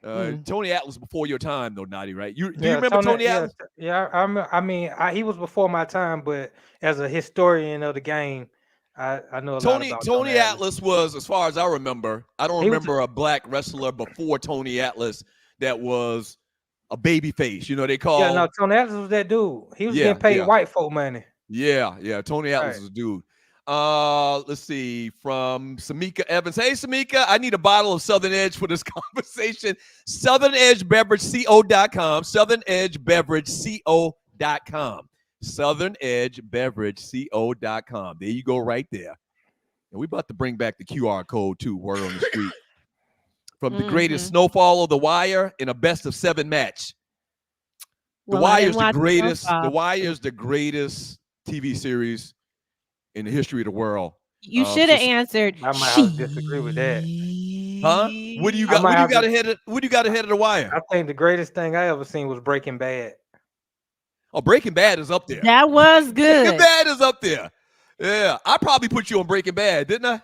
Tony Atlas before your time, though, Naughty, right? Do you remember Tony Atlas? Yeah, he was before my time, but as a historian of the game, I know a lot about Tony Atlas was, as far as I remember, I don't remember a black wrestler before Tony Atlas that was a baby face. You know, they call. Yeah, no, Tony Atlas was that dude. He was getting paid white folk money. Yeah. Tony Atlas is a dude. Let's see, from Samika Evans. Hey, Samika, I need a bottle of Southern Edge for this conversation. Southern Edge Beverage CO.com. Southern Edge Beverage CO.com. Southern Edge Beverage CO.com. There you go, right there. And we about to bring back the QR code too. Word on the street. From the greatest Snowfall of The Wire in a best of 7 match. The Wire is the greatest. The Wire is the greatest TV series in the history of the world. You should have answered. I might have to disagree with that. Huh? What do you got? What do you got ahead of The Wire? I think the greatest thing I ever seen was Breaking Bad. Oh, Breaking Bad is up there. That was good. Breaking Bad is up there. Yeah, I probably put you on Breaking Bad, didn't I?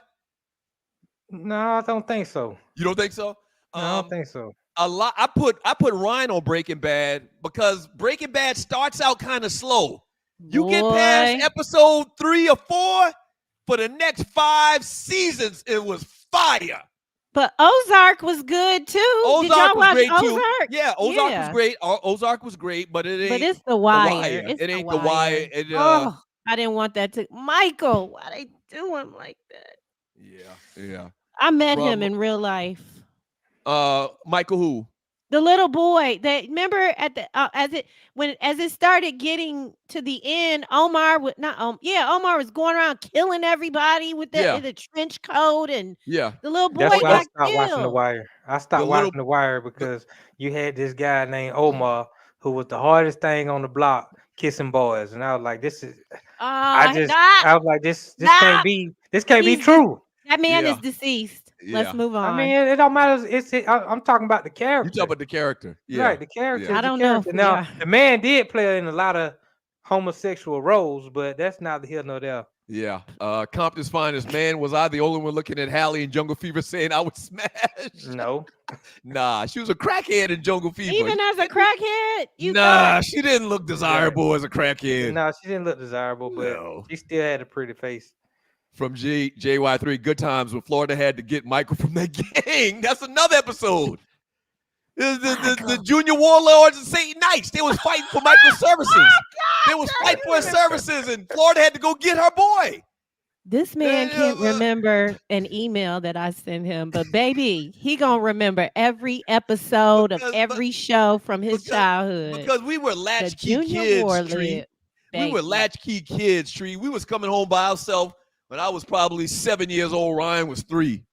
No, I don't think so. You don't think so? No, I don't think so. A lot. I put Ryan on Breaking Bad because Breaking Bad starts out kind of slow. You get past episode 3 or 4, for the next 5 seasons, it was fire. But Ozark was good too. Ozark was great Ozark? too. Yeah, Ozark was great. Ozark was great, but it ain't. But it's The Wire. It ain't The Wire. I didn't want that to. Michael, why they do him like that? Yeah. I met him in real life. Michael who? The little boy that remember at the as it started getting to the end, Omar was going around killing everybody with the trench coat and the little boy That's why got I stopped killed. watching The Wire. I stopped watching The Wire because you had this guy named Omar who was the hardest thing on the block kissing boys, and I was like, this is. I was like, this can't be true. That man is deceased. Let's move on. I mean, it don't matter. I'm talking about the character. You talk about the character. Yeah. Right, the character. Yeah. I don't know. Now, the man did play in a lot of homosexual roles, but that's neither here nor there. Yeah. Compton's finest man. Was I the only one looking at Halle in Jungle Fever saying I would smash? No. Nah, she was a crackhead in Jungle Fever. Even as a crackhead? She didn't look desirable as a crackhead. No, she didn't look desirable, but she still had a pretty face. From JY3, Good Times, when Florida had to get Michael from that gang. That's another episode. The junior warlords and Satan Knights. They was fighting for Michael's services. They was fighting for his services, and Florida had to go get her boy. This man can't remember an email that I sent him, but baby, he gonna remember every episode of every show from his childhood. Because we were latchkey kids, Tree. We were latchkey kids, Tree. We was coming home by ourselves when I was probably 7 years old. Ryan was 3.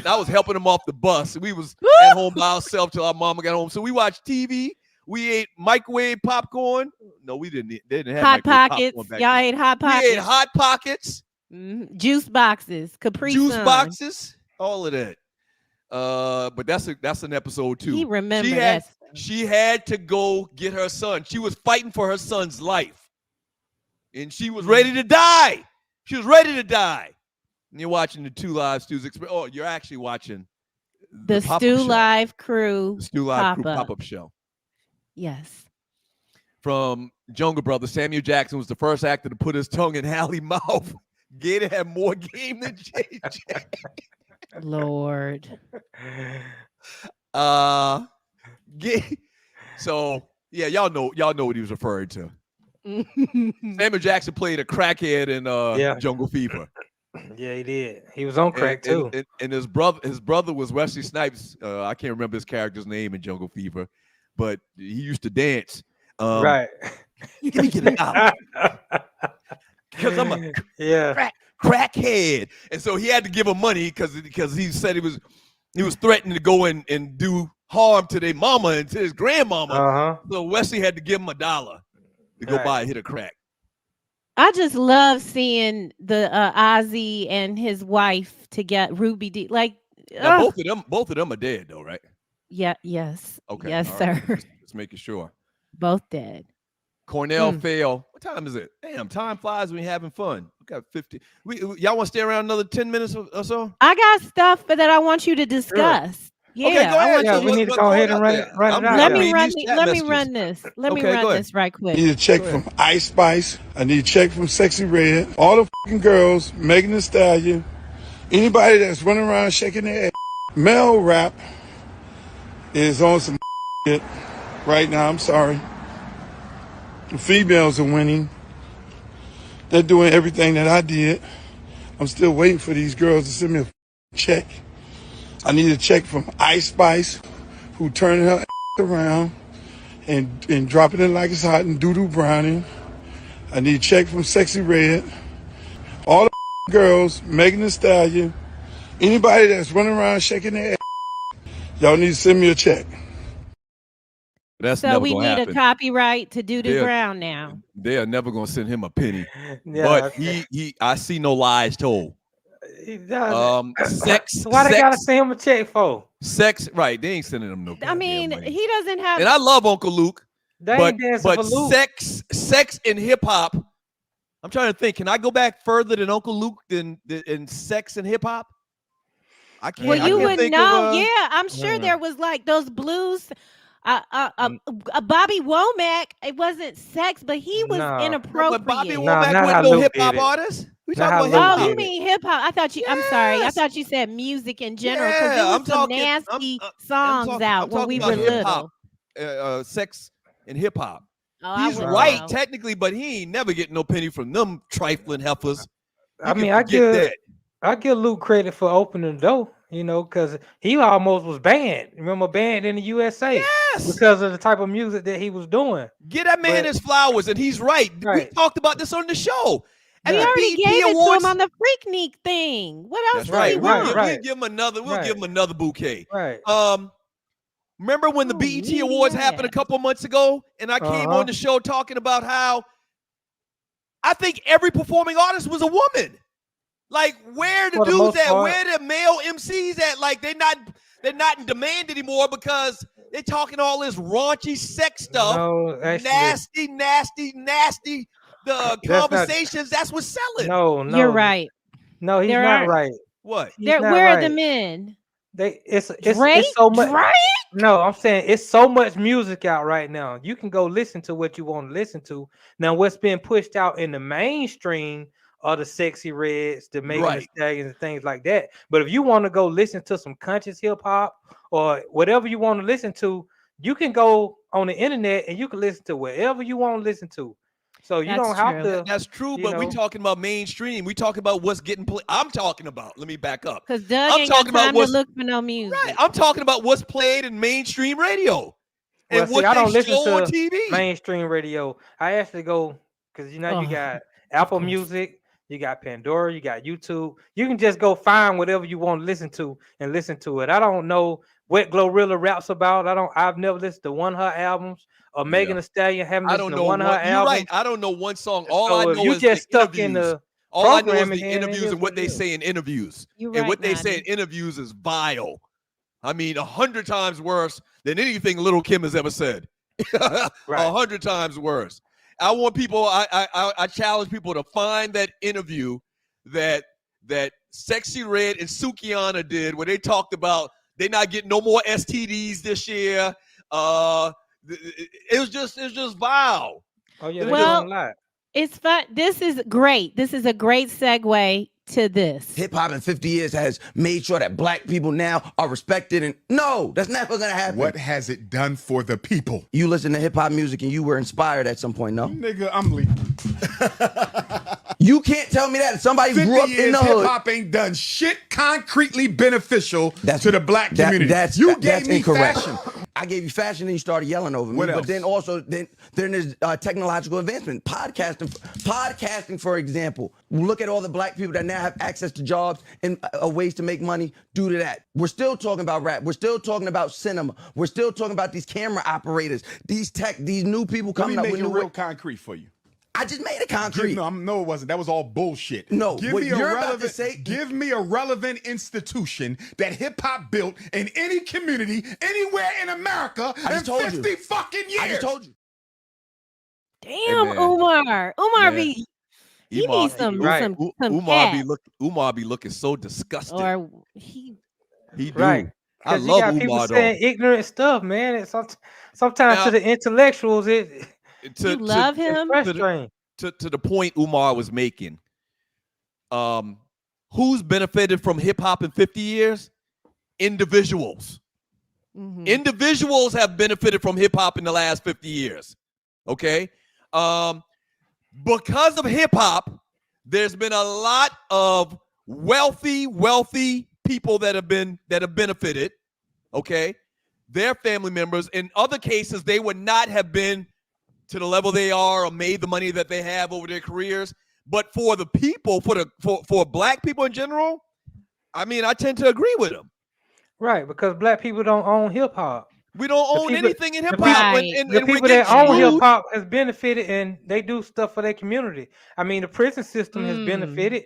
I was helping him off the bus. We was at home by ourselves till our mama got home. So we watched TV. We ate microwave popcorn. No, we didn't. They didn't have Hot microwave Pockets. Y'all ate Hot Pockets. We ate Hot Pockets. Juice boxes. Capri Juice Sun. boxes. All of that. But that's an episode too. He remembered that. She had to go get her son. She was fighting for her son's life. And she was ready to die. She was ready to die. And you're watching the Two Live Stews Express. Oh, you're actually watching the Stew Live Crew. The Stew Live Crew pop-up show. Yes. From Jungle Brothers, Samuel Jackson was the first actor to put his tongue in Halle's mouth. Gator had more game than JJ. Lord. So yeah, y'all know what he was referring to. Samuel Jackson played a crackhead in Jungle Fever. Yeah, he did. He was on crack too. And his brother was Wesley Snipes. I can't remember his character's name in Jungle Fever, but he used to dance. Right. Let me get it out. Because I'm a crackhead. And so he had to give him money because he said he was threatening to go and do harm to their mama and to his grandmama. So Wesley had to give him $1 to go buy a hit of crack. I just love seeing the Ozzy and his wife to get Ruby D. Like now, both of them are dead though, right? Yeah. Yes. Okay. Yes, sir. Just making sure. Both dead. Cornell fail. What time is it? Damn, time flies when you're having fun. We got 50. Y'all want to stay around another 10 minutes or so? I got stuff that I want you to discuss. Sure. Yeah, okay, go ahead. Yeah, we need to go ahead and run it out. Let me run this. Let me run this right quick. I need a check from Ice Spice. I need a check from Sexy Red. All the fucking girls, Megan Thee Stallion. Anybody that's running around shaking their ass. Male rap is on some shit right now. I'm sorry. The females are winning. They're doing everything that I did. I'm still waiting for these girls to send me a check. I need a check from Ice Spice, who turned her around and dropping it like it's hot and doo-doo browning. I need a check from Sexy Red. All the girls, Megan Thee Stallion, anybody that's running around shaking their ass, y'all need to send me a check. That's so we need happen. A copyright to Doo-Doo Brown now. They are never gonna send him a penny. But I see no lies told. Sex. Why they gotta send him a check for? Sex, right? They ain't sending him no. I mean, money. He doesn't have. And I love Uncle Luke, but Luke. sex and hip hop. I'm trying to think. Can I go back further than Uncle Luke than sex and hip hop? I can't. Well, you would know. Yeah, I'm sure there was like those blues. Bobby Womack. It wasn't sex, but he was inappropriate. But Bobby Womack wasn't no hip hop artist. We talking about hip hop. You mean hip hop? I thought you. I'm sorry. I thought you said music in general. Because there was some nasty songs out when we were little. Sex and hip hop. Oh, he's right technically, but he ain't never getting no penny from them trifling heifers. I mean, I give Luke credit for opening the door. You know, because he almost was banned. Remember, banned in the USA? Yes. Because of the type of music that he was doing. Get that man his flowers, and he's right. We talked about this on the show. We already gave it to him on the Freaknik thing. What else does he want? We'll give him another. We'll give him another bouquet. Right. Remember when the BET Awards happened a couple months ago, and I came on the show talking about how I think every performing artist was a woman. Like, where the For the dudes most at? part. Where the male MCs at? Like, they're not in demand anymore because they're talking all this raunchy sex stuff. No, actually, nasty. The conversations, that's what's selling. No, You're right. No, he's There not aren't- right. What? He's not Where are the right. men? It's Drake? so much. Drake? No, I'm saying it's so much music out right now. You can go listen to what you want to listen to. Now, what's being pushed out in the mainstream are the Sexy Reds, the Megan Thee Stallions, and things like that. But if you want to go listen to some conscious hip hop or whatever you want to listen to, you can go on the internet and you can listen to whatever you want to listen to. So you don't have to. That's true, but we talking about mainstream. We talking about what's getting played. I'm talking about. Let me back up. Because Doug I'm ain't talking got time about to look for no music. Right. I'm talking about what's played in mainstream radio Well, and see, what I they don't listen show on to TV. mainstream radio. I actually go because you got Apple Music, you got Pandora, you got YouTube. You can just go find whatever you want to listen to and listen to it. I don't know what Glorilla raps about. I've never listened to one of her albums or Megan Thee Stallion. Haven't listened to one of her albums. You're right. I don't know one song. All I So if know you is just the stuck in interviews. the All I know is programming, the then it interviews is and what what they it is. say in interviews. You're and right, what they say in Maddie. interviews is vile. I mean, 100 times worse than anything Little Kim has ever said. 100 times worse. I want people. I challenge people to find that interview that Sexy Red and Sukianna did, where they talked about they not getting no more STDs this year. It was just vile. Oh yeah, Well, it's fun. This is great. This is a great segue to this. Hip hop in 50 years has made sure that black people now are respected, and no, that's never gonna happen. What has it done for the people? You listen to hip hop music and you were inspired at some point, no? Nigga, I'm leaving. You can't tell me that. Somebody grew up in the hood. Hip hop ain't done shit concretely beneficial to the black community. That's gave me incorrect. fashion. I gave you fashion and you started yelling over me. What else? But then also, then there's technological advancement. Podcasting, for example. Look at all the black people that now have access to jobs and ways to make money due to that. We're still talking about rap. We're still talking about cinema. We're still talking about these camera operators, these new people coming up Let me with make it new real concrete for you. I just made it concrete. No, it wasn't. That was all bullshit. No, give what me you're about to say. Give me a relevant institution that hip hop built in any community anywhere in America in 50 fucking years. I just told you. Damn, man. Umar. Umar Man. he needs some Umar be looking so disgusted. Or he do. Right. I 'Cause you love got people Umar saying though. ignorant stuff, man. It's sometimes Now- to the intellectuals, You love him? frustrating. To the point Umar was making. Who's benefited from hip hop in 50 years? Individuals. Mm-hmm. Individuals have benefited from hip hop in the last 50 years. Okay? Because of hip hop, there's been a lot of wealthy people that have benefited. Okay? Their family members. In other cases, they would not have been to the level they are or made the money that they have over their careers. But for the people, for black people in general, I mean, I tend to agree with them. Right, because black people don't own hip hop. We don't own anything in hip hop. Right. The people that own hip hop has benefited and they do stuff for their community. I mean, the prison system has benefited,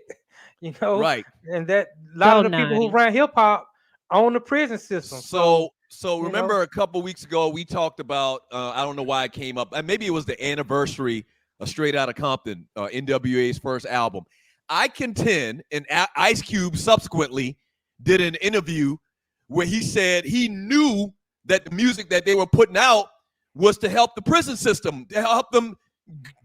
you know. Right. And that a lot of the people who run hip hop own the prison system. So remember a couple weeks ago we talked about I don't know why it came up, and maybe it was the anniversary of Straight Outta Compton, NWA's first album. I contend, and Ice Cube subsequently did an interview where he said he knew that the music that they were putting out was to help the prison system, to help them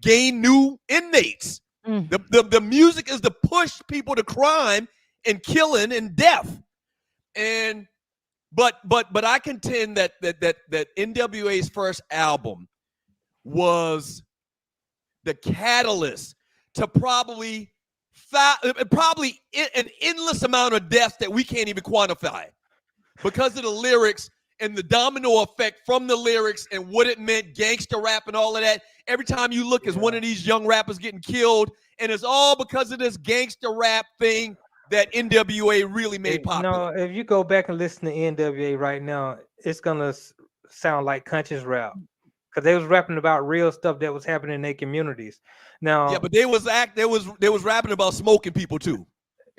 gain new inmates. The music is to push people to crime and killing and death. And but I contend that NWA's first album was the catalyst to probably an endless amount of deaths that we can't even quantify because of the lyrics and the domino effect from the lyrics and what it meant, gangster rap and all of that. Every time you look, is one of these young rappers getting killed, and it's all because of this gangster rap thing that NWA really made popular. No, if you go back and listen to NWA right now, it's gonna sound like conscious rap because they was rapping about real stuff that was happening in their communities. Now, Yeah, but they was rapping about smoking people too.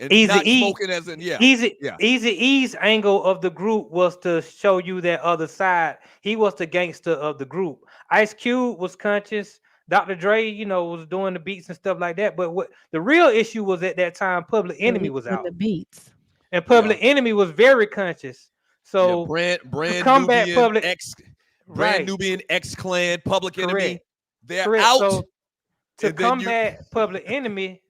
And Easy not E, smoking as in Easy E's angle of the group was to show you that other side. He was the gangster of the group. Ice Cube was conscious. Dr. Dre, was doing the beats and stuff like that. But what the real issue was at that time, Public Enemy was out. The beats. And Public Enemy was very conscious. So Brand combat Nubian Public Brand Nubian X-Clan, Public Enemy, they're Correct. out. So to combat Public Enemy,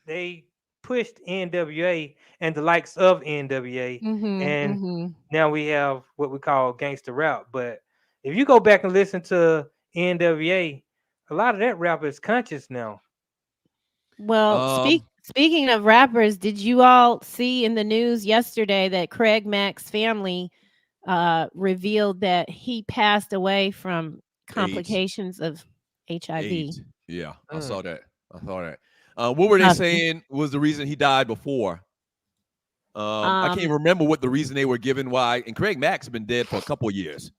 they pushed NWA and the likes of NWA, and now we have what we call gangster rap. But if you go back and listen to NWA, a lot of that rap is conscious now. Well, speaking of rappers, did you all see in the news yesterday that Craig Mack's family revealed that he passed away from complications of HIV? AIDS. Yeah, I saw that. What were they saying was the reason he died before? I can't remember what the reason they were given why. And Craig Mack's been dead for a couple of years.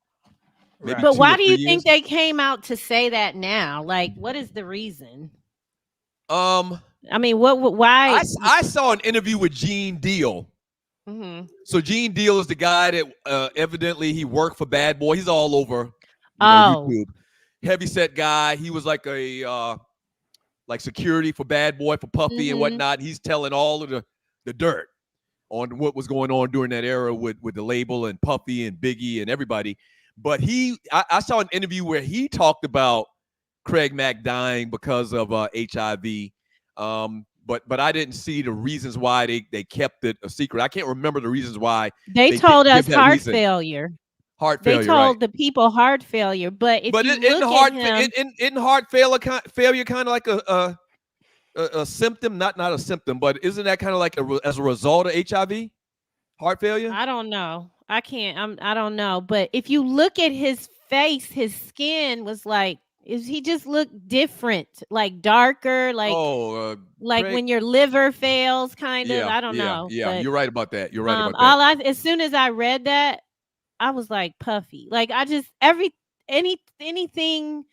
But why do you think they came out to say that now? Like, what is the reason? I mean, why? I saw an interview with Gene Deal. So Gene Deal is the guy that evidently he worked for Bad Boy. He's all over YouTube. Heavyset guy. He was like a like security for Bad Boy, for Puffy and whatnot. He's telling all of the dirt on what was going on during that era with the label and Puffy and Biggie and everybody. But I saw an interview where he talked about Craig Mack dying because of HIV. But I didn't see the reasons why they kept it a secret. I can't remember the reasons why they told us heart failure. They told the people heart failure, but if isn't heart failure kind of like a symptom? Not a symptom, but isn't that kind of like as a result of HIV? Heart failure? I don't know. I can't. I don't know. But if you look at his face, his skin was like, he just looked different, like darker, like when your liver fails, kind of. I don't know. Yeah, but, you're right about that. You're right about that. As soon as I read that, I was like Puffy. Like I just anything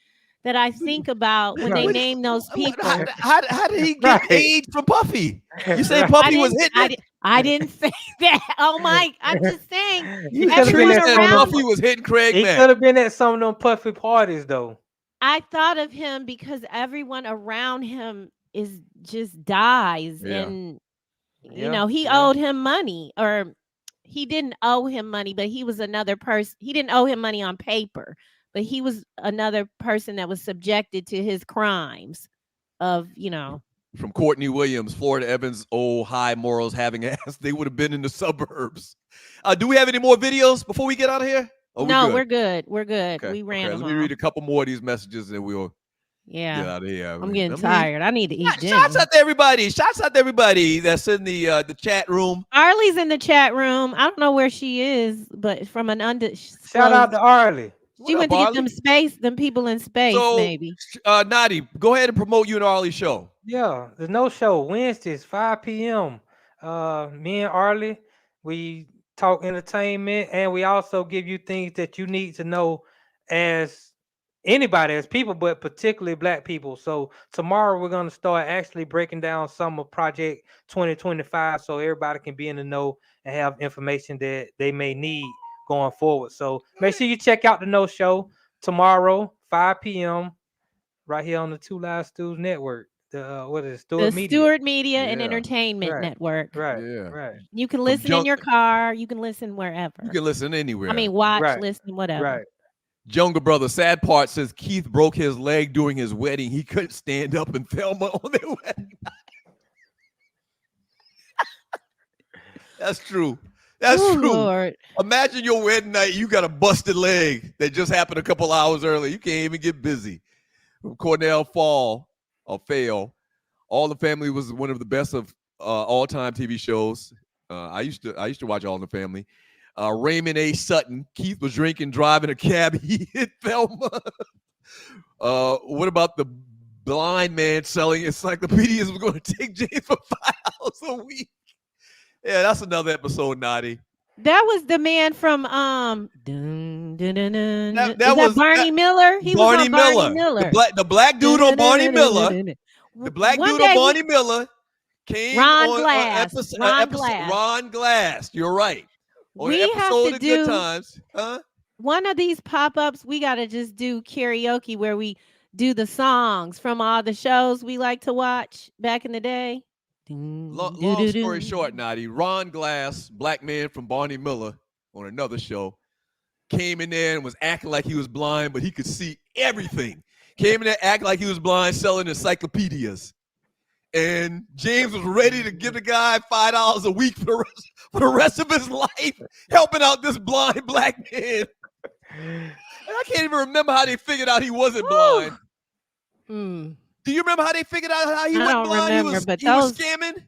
that I think about when they name those people. How did he get AIDS from Puffy? You say Puffy was hitting? I didn't say that. Oh my! I'm just saying. Puffy was hitting Craig Mack. He could have been at some of them Puffy parties though. I thought of him because everyone around him just dies, and he owed him money, or he didn't owe him money, but he was another person. He didn't owe him money on paper, but he was another person that was subjected to his crimes of, From Courtney Williams, Florida Evans, high morals having ass. They would have been in the suburbs. Do we have any more videos before we get out of here? No, we're good. We're good. Okay. We ran them Let me read a couple more of these messages and we'll get out of here. I'm getting tired. I need to eat dinner. Shouts out to everybody. Shouts out to everybody that's in the chat room. Arlie's in the chat room. I don't know where she is, but from an shout out to Arlie. She went to get them people in space, maybe. Nadi, go ahead and promote you and Arlie's show. Yeah, there's no show. Wednesdays, 5 p.m. Me and Arlie, we talk entertainment, and we also give you things that you need to know as anybody, as people, but particularly Black people. So tomorrow we're going to start actually breaking down some of Project 2025 so everybody can be in the know and have information that they may need going forward. So make sure you check out the No Show tomorrow, 5 p.m. right here on the Two Live Stews Network. Stewart Media and Entertainment Network. Right. You can listen in your car. You can listen wherever. You can listen anywhere. I mean, watch, listen, whatever. Right. Younger brother, sad part says Keith broke his leg during his wedding. He couldn't stand up in Thelma on their wedding night. That's true. That's true. Lord. Imagine your wedding night. You got a busted leg that just happened a couple hours earlier. You can't even get busy. From Cornell Fail. All the Family was one of the best of all-time TV shows. I used to watch All in the Family. Raymond A. Sutton. Keith was drinking, driving a cab. He hit Thelma. What about the blind man selling encyclopedias was going to take James for 5 hours a week? Yeah, that's another episode, Nadi. That was the man from that was Barney Miller. He was on Barney Miller. The black dude on Barney Miller. The black dude on Barney Miller. came Ron on Glass. Ron Glass. You're right. On We an have episode to of do Good Times. Huh? one of these pop-ups. We got to just do karaoke where we do the songs from all the shows we like to watch back in the day. Long story short, Nadi, Ron Glass, black man from Barney Miller on another show, came in there and was acting like he was blind, but he could see everything. Came in there acting like he was blind, selling encyclopedias. And James was ready to give the guy $5 a week for the rest of his life, helping out this blind black man. And I can't even remember how they figured out he wasn't blind. Do you remember how they figured out how he wasn't blind? He was scamming?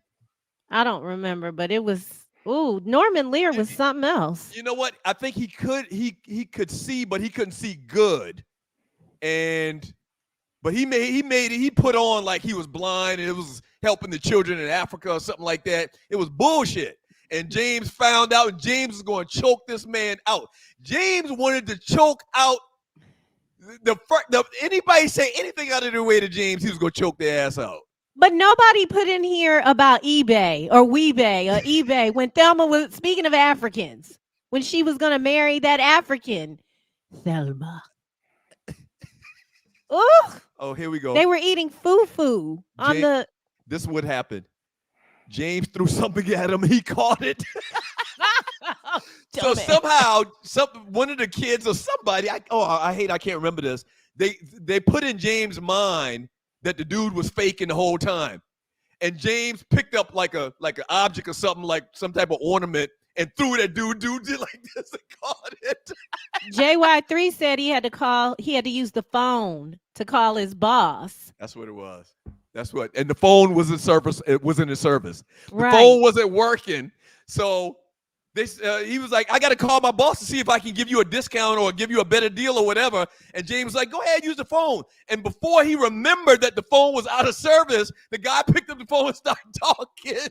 I don't remember, but it was Norman Lear was something else. You know what? I think he could see, but he couldn't see good. But he put on like he was blind and it was helping the children in Africa or something like that. It was bullshit. And James found out, and James was going to choke this man out. James wanted to choke out anybody say anything out of their way to James, he was going to choke their ass out. But nobody put in here about eBay or Weebay or eBay when Thelma was, speaking of Africans, when she was going to marry that African, Thelma. Ooh. Oh, here we go. They were eating foo-foo on the... This is what happened. James threw something at him. He caught it. So somehow, one of the kids or somebody, I can't remember this. They put in James' mind that the dude was faking the whole time. And James picked up like an object or something, like some type of ornament, and threw it at dude. Dude did like this and caught it. JY3 said he had to use the phone to call his boss. That's what it was. And the phone was in service. It wasn't in service. The Right. phone wasn't working. So he was like, I got to call my boss to see if I can give you a discount or give you a better deal or whatever. And James was like, go ahead, use the phone. And before he remembered that the phone was out of service, the guy picked up the phone and started talking.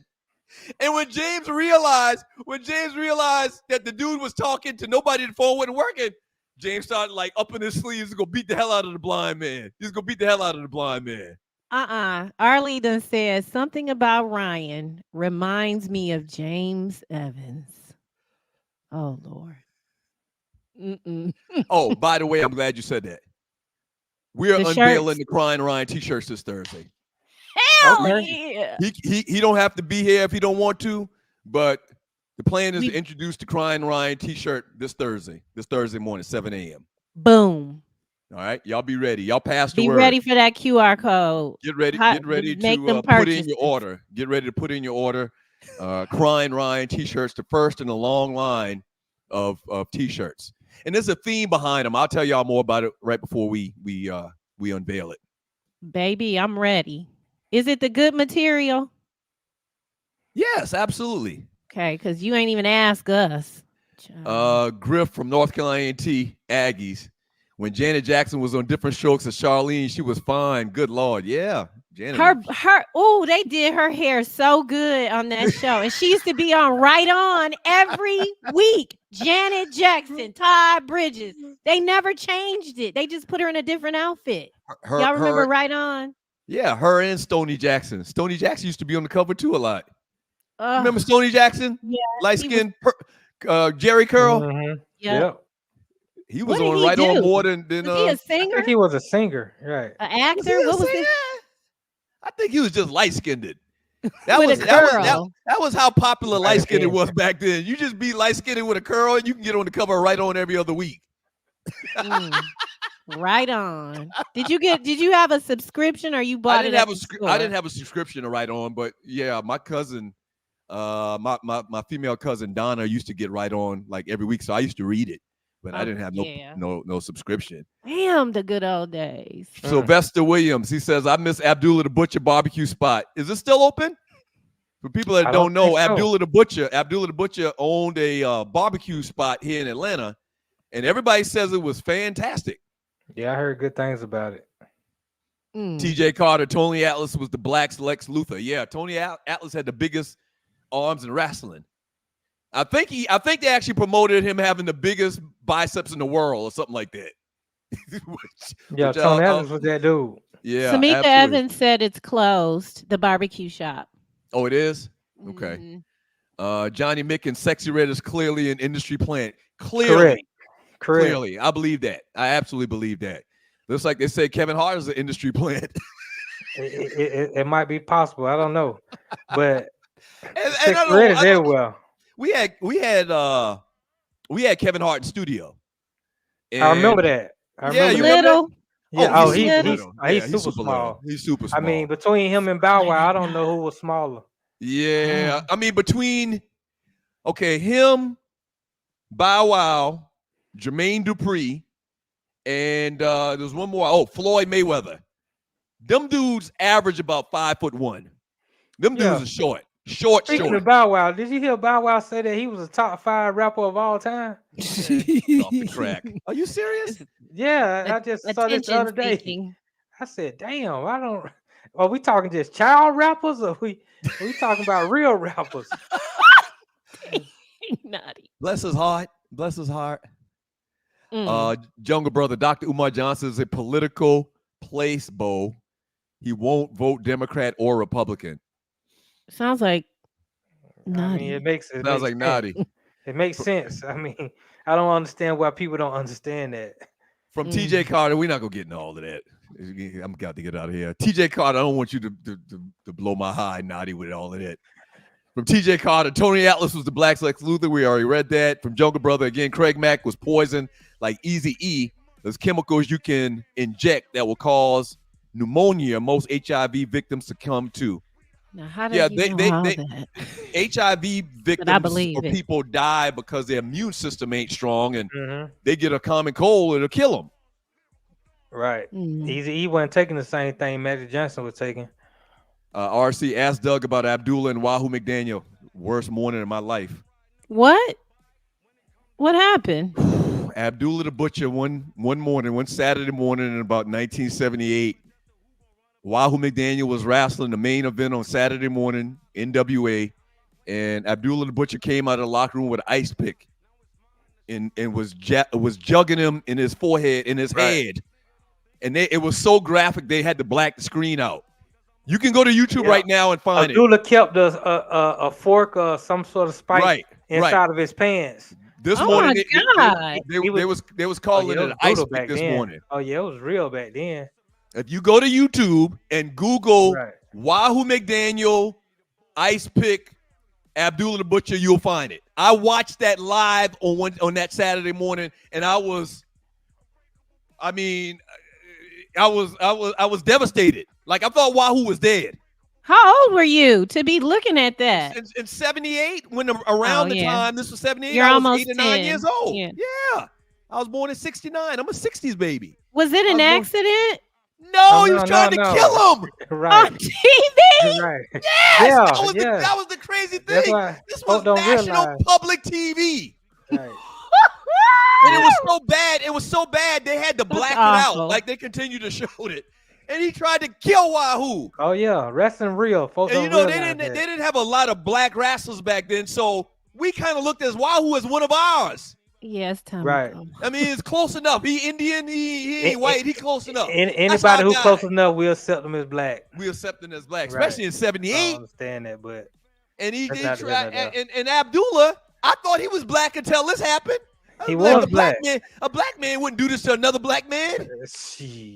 And when James realized that the dude was talking to nobody, the phone wasn't working, James started like upping his sleeves to go beat the hell out of the blind man. He's going to beat the hell out of the blind man. Arlie done said something about Ryan reminds me of James Evans. Oh, Lord. Oh, by the way, I'm glad you said that. We're unveiling the Crying Ryan t-shirts this Thursday. Hell yeah. He don't have to be here if he don't want to, but the plan is to introduce the Crying Ryan t-shirt this Thursday morning, 7 a.m. Boom. All right, y'all be ready. Y'all pass the word. Be ready for that QR code. Get ready to put in your order. Get ready to put in your order. Crying Ryan t-shirts, the first in a long line of t-shirts. And there's a theme behind them. I'll tell y'all more about it right before we unveil it. Baby, I'm ready. Is it the good material? Yes, absolutely. Okay, because you ain't even ask us. Griff from North Carolina A&T Aggies. When Janet Jackson was on Different Strokes as Charlene, she was fine. Good Lord. Yeah. Janet. They did her hair so good on that show. And she used to be on Right On every week. Janet Jackson, Todd Bridges. They never changed it. They just put her in a different outfit. Y'all remember Right On? Yeah, her and Stoney Jackson. Stoney Jackson used to be on the cover too a lot. Remember Stoney Jackson? Yeah. Light skin, Jerry Curl? Mm-hmm. Yeah. He was on Right On more than was he a singer? I think he was a singer, right? An actor? What was his? I think he was just light skinned. With a curl. That was how popular light skinned was back then. You just be light skinned with a curl, and you can get on the cover of Right On every other week. Right On. Did you have a subscription or you bought it? I didn't have a subscription to Right On, but yeah, my cousin, my female cousin Donna used to get Right On like every week, so I used to read it. But I didn't have no subscription. Damn, the good old days. Sylvester Williams, he says, I miss Abdullah the Butcher barbecue spot. Is it still open? For people that don't know, Abdullah the Butcher owned a barbecue spot here in Atlanta, and everybody says it was fantastic. Yeah, I heard good things about it. TJ Carter, Tony Atlas was the Black's Lex Luthor. Yeah, Tony Atlas had the biggest arms in wrestling. I think they actually promoted him having the biggest biceps in the world or something like that. Tony Evans was that dude. Yeah. Samika Evans said it's closed, the barbecue shop. Oh, it is? Okay. Johnny Mick and Sexy Red is clearly an industry plant. Clearly. Correct. Clearly. I believe that. I absolutely believe that. Looks like they say Kevin Hart is an industry plant. It might be possible. I don't know. But and Sexy Red is very well. We had Kevin Hart in studio. I remember that. You remember that? Yeah, he's he's super small. He's super small. I mean, between him and Bow Wow, I don't know who was smaller. Yeah. I mean, between him, Bow Wow, Jermaine Dupri, and there's one more. Oh, Floyd Mayweather. Them dudes average about 5'1". Them dudes are short. Speaking of Bow Wow, did you hear Bow Wow say that he was a top 5 rapper of all time? Off the track. Are you serious? Yeah, I just saw this the other day. I said, damn, are we talking just child rappers or we talking about real rappers? Naughty. Bless his heart. Jungle Brother, Dr. Umar Johnson is a political placebo. He won't vote Democrat or Republican. Sounds like I naughty. mean, it makes naughty. It makes sense. I mean, I don't understand why people don't understand that. From TJ Carter, we're not gonna get into all of that. I'm got to get out of here. TJ Carter, I don't want you to blow my high naughty with all of that. From TJ Carter, Tony Atlas was the Black Lex Luthor. We already read that. From Jungle Brother, again, Craig Mack was poison like Eazy-E. There's chemicals you can inject that will cause pneumonia. Most HIV victims succumb to. Now, how do you know all that? HIV victims or people die because their immune system ain't strong and they get a common cold, it'll kill them. Right. Eazy-E wasn't taking the same thing Magic Johnson was taking. RC asked Doug about Abdullah and Wahoo McDaniel. Worst morning of my life. What happened? Abdullah the Butcher one Saturday morning in about 1978. Wahoo McDaniel was wrestling the main event on Saturday morning, NWA, and Abdullah the Butcher came out of the locker room with an ice pick and was jugging him in his forehead, in his head. And it was so graphic they had to black the screen out. You can go to YouTube right now and find Abdullah kept a fork or some sort of spike inside of his pants. This morning, they was calling it an ice pick this morning. Oh yeah, it was real back then. If you go to YouTube and Google Wahoo McDaniel ice pick Abdullah the Butcher, you'll find it. I watched that live on that Saturday morning, and I was devastated. Like I thought Wahoo was dead. How old were you to be looking at that? In 78, when around the time this was 78, You're I was almost 8 or 9 years old. Yeah. I was born in 69. I'm a 60s baby. Was it an accident? No, he was trying to kill him. Right. On TV? Right. Yes, that was the crazy thing. This was national public TV. Right. And it was so bad. It was so bad they had to black it out. Like they continued to show it. And he tried to kill Wahoo. Oh yeah, wrestling real. Folks, and they didn't have a lot of black wrestlers back then, so we kind of looked at Wahoo as one of ours. Yes, Tom. Right. I mean, it's close enough. He Indian, he ain't white. He close enough. Anybody who's close enough, we accept him as black. We accept him as black, especially in 78. I don't understand that, but and he tried. And Abdullah, I thought he was black until this happened. He was black. A black man wouldn't do this to another black man.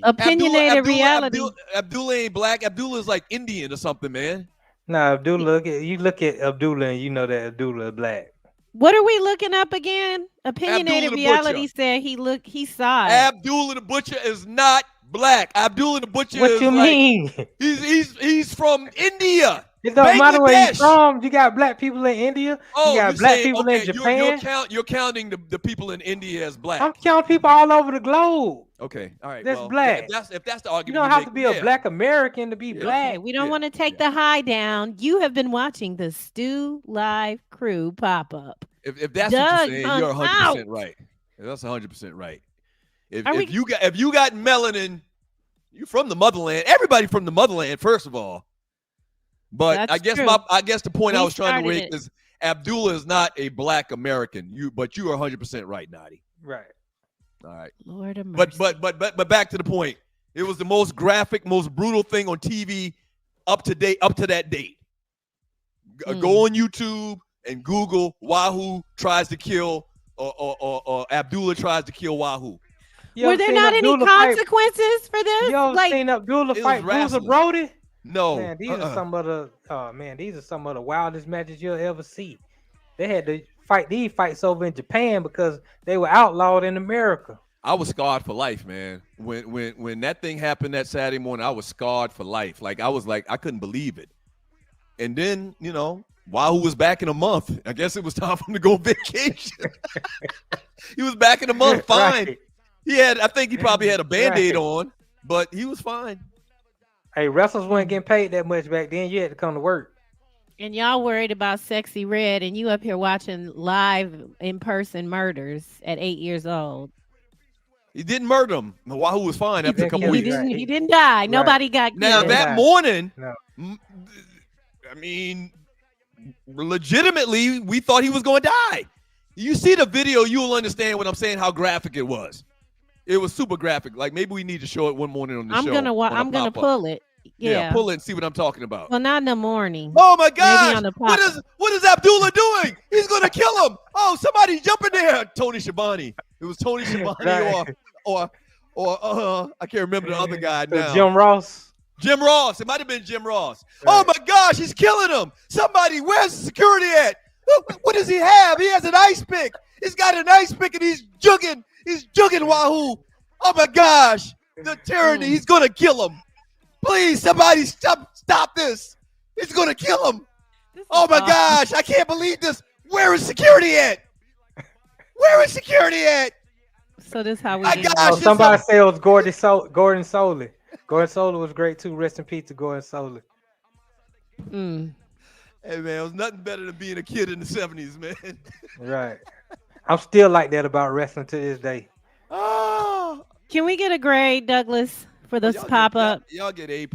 Opinionated reality. Abdullah ain't black. Abdullah is like Indian or something, man. Nah, Abdullah. You look at Abdullah, and you know that Abdullah is black. What are we looking up again? Opinionated reality said he saw it. Abdullah the Butcher is not black. Abdullah the Butcher What you mean? He's from India. It don't matter where you're from. You got black people in India. You got black people in Japan. You're counting the people in India as black. I'm counting people all over the globe. Okay, all right. That's black. If that's the argument, you don't have to be a black American to be black. Okay, we don't want to take the high down. You have been watching the Stu Live Crew pop up. If that's what you're saying, you're 100% right. That's 100% right. If you got melanin, you're from the motherland. Everybody from the motherland, first of all. But I guess the point I was trying to make is Abdullah is not a black American. But you are 100% right, Nadi. Right. All right. Lord of mercy. But back to the point. It was the most graphic, most brutal thing on TV up to that date. Go on YouTube and Google Wahoo tries to kill or Abdullah tries to kill Wahoo. Were there not any consequences for this? You ever seen Abdullah fight Bruiser Brody? No. Man, these are some of the wildest matches you'll ever see. They had to fight these fights over in Japan because they were outlawed in America. I was scarred for life, man. When that thing happened that Saturday morning, I was scarred for life. Like I couldn't believe it. And then, Wahoo was back in a month. I guess it was time for him to go on vacation. He was back in a month, fine. Right. I think he probably had a Band-Aid on, but he was fine. Hey, wrestlers weren't getting paid that much back then. You had to come to work. And y'all worried about Sexy Red, and you up here watching live in-person murders at 8 years old. He didn't murder him. Wahoo was fine after a couple weeks. He didn't die. Right. Nobody got killed. Now, that morning, legitimately, we thought he was going to die. You see the video, you'll understand what I'm saying, how graphic it was. It was super graphic. Like, maybe we need to show it one morning on the show. I'm gonna pull it. Yeah, pull it and see what I'm talking about. Well, not in the morning. Oh my gosh! What is Abdullah doing? He's gonna kill him! Oh, somebody jump in there! Tony Schiavone. It was Tony Schiavone or I can't remember the other guy now. Jim Ross. Jim Ross. It might have been Jim Ross. Right. Oh my gosh! He's killing him! Somebody, where's the security at? What does he have? He has an ice pick. He's got an ice pick and he's jugging Wahoo. Oh my gosh! The tyranny. He's gonna kill him. Please, somebody stop this. He's going to kill him. Oh, my gosh. I can't believe this. Where is security at? Where is security at? So this is how we somebody said it was Gordon Soley. Gordon Soley was great, too. Rest in peace to Gordon Soley. Hey, man, it was nothing better than being a kid in the 70s, man. Right. I'm still like that about wrestling to this day. Oh. Can we get a grade, Douglas? For this pop-up. Y'all get A+.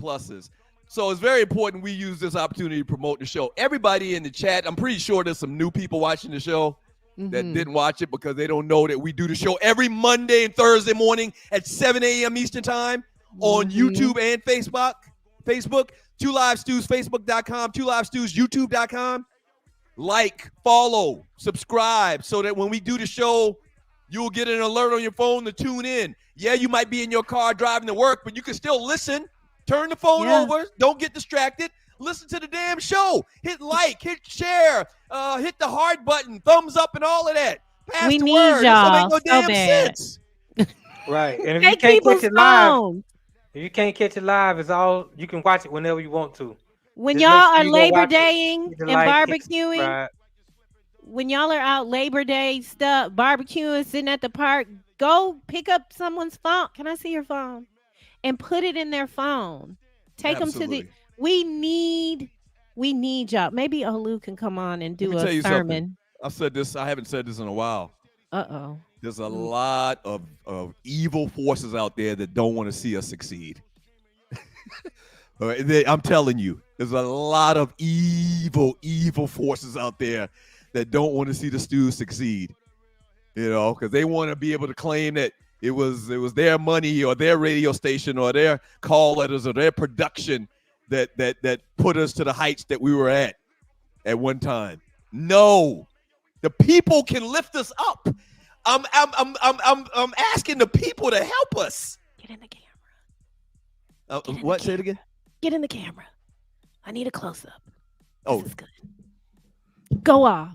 So it's very important we use this opportunity to promote the show. Everybody in the chat, I'm pretty sure there's some new people watching the show that didn't watch it because they don't know that we do the show every Monday and Thursday morning at 7 a.m. Eastern time on YouTube and Facebook. 2 Live Stews, Facebook.com, 2 Live Stews, YouTube.com. Like, follow, subscribe so that when we do the show, you'll get an alert on your phone to tune in. Yeah, you might be in your car driving to work, but you can still listen. Turn the phone over. Don't get distracted. Listen to the damn show. Hit like, hit share, hit the heart button, thumbs up, and all of that. Pass we the need word. y'all This don't make no damn sense. Right. And if you can't catch it live, it's all you can watch it whenever you want to. When y'all are Labor Daying and barbecuing, when y'all are out Labor Day stuff, barbecuing, sitting at the park, go pick up someone's phone. Can I see your phone? And put it in their phone. Take them to the. We need y'all. Maybe Olu can come on and do a sermon. I've said this. I haven't said this in a while. Uh-oh. There's a lot of evil forces out there that don't want to see us succeed. I'm telling you, there's a lot of evil forces out there that don't want to see the Stews succeed. Because they want to be able to claim that it was their money or their radio station or their call letters or their production that put us to the heights that we were at one time. No, the people can lift us up. I'm asking the people to help us. Get in the camera. What? Say it again. Get in the camera. I need a close-up. Oh, this is good. Go off.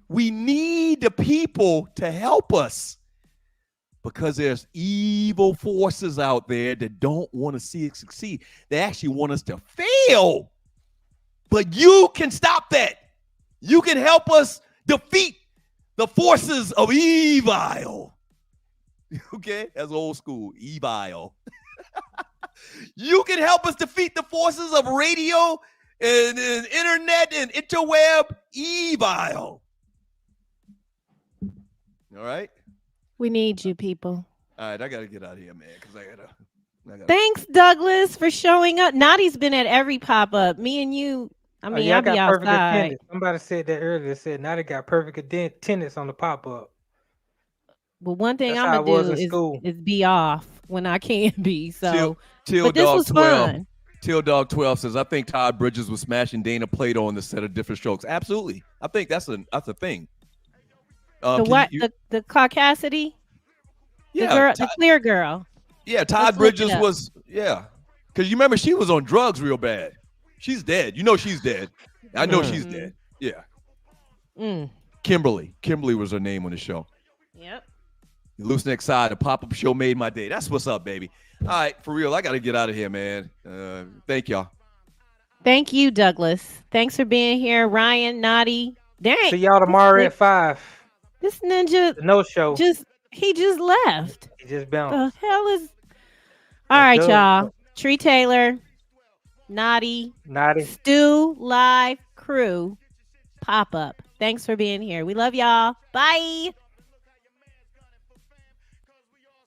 We need the people to help us because there's evil forces out there that don't want to see it succeed. They actually want us to fail. But you can stop that. You can help us defeat the forces of evil. Okay? That's old school. Evil. You can help us defeat the forces of radio and internet and interweb evil. All right. We need you, people. All right, I gotta get out of here, man, because I gotta. Thanks, Douglas, for showing up. Nadi's been at every pop-up. Me and you. I mean, I'll be outside. Somebody said that earlier. Said Nadi got perfect attendance on the pop-up. But one thing I'm gonna do is be off when I can be. So, chill but this dog was 12. fun. Till Dog 12 says, I think Todd Bridges was smashing Dana Plato on the set of Different Strokes. Absolutely. I think that's a thing. The what? The Caucasity? Yeah. The girl, the clear girl. Yeah, Todd Bridges was, yeah. Because you remember she was on drugs real bad. She's dead. You know she's dead. I know she's dead. Yeah. Kimberly. Kimberly was her name on the show. Yep. Loose Neck Side, a pop-up show made my day. That's what's up, baby. All right, for real, I got to get out of here, man. Thank y'all. Thank you, Douglas. Thanks for being here, Ryan, Naughty. Dang. See y'all tomorrow at 5. This ninja no show. He just left. He just bounced. The hell is? All right, y'all. Tree Taylor, Naughty, Stu, Live, Crew, pop up. Thanks for being here. We love y'all. Bye.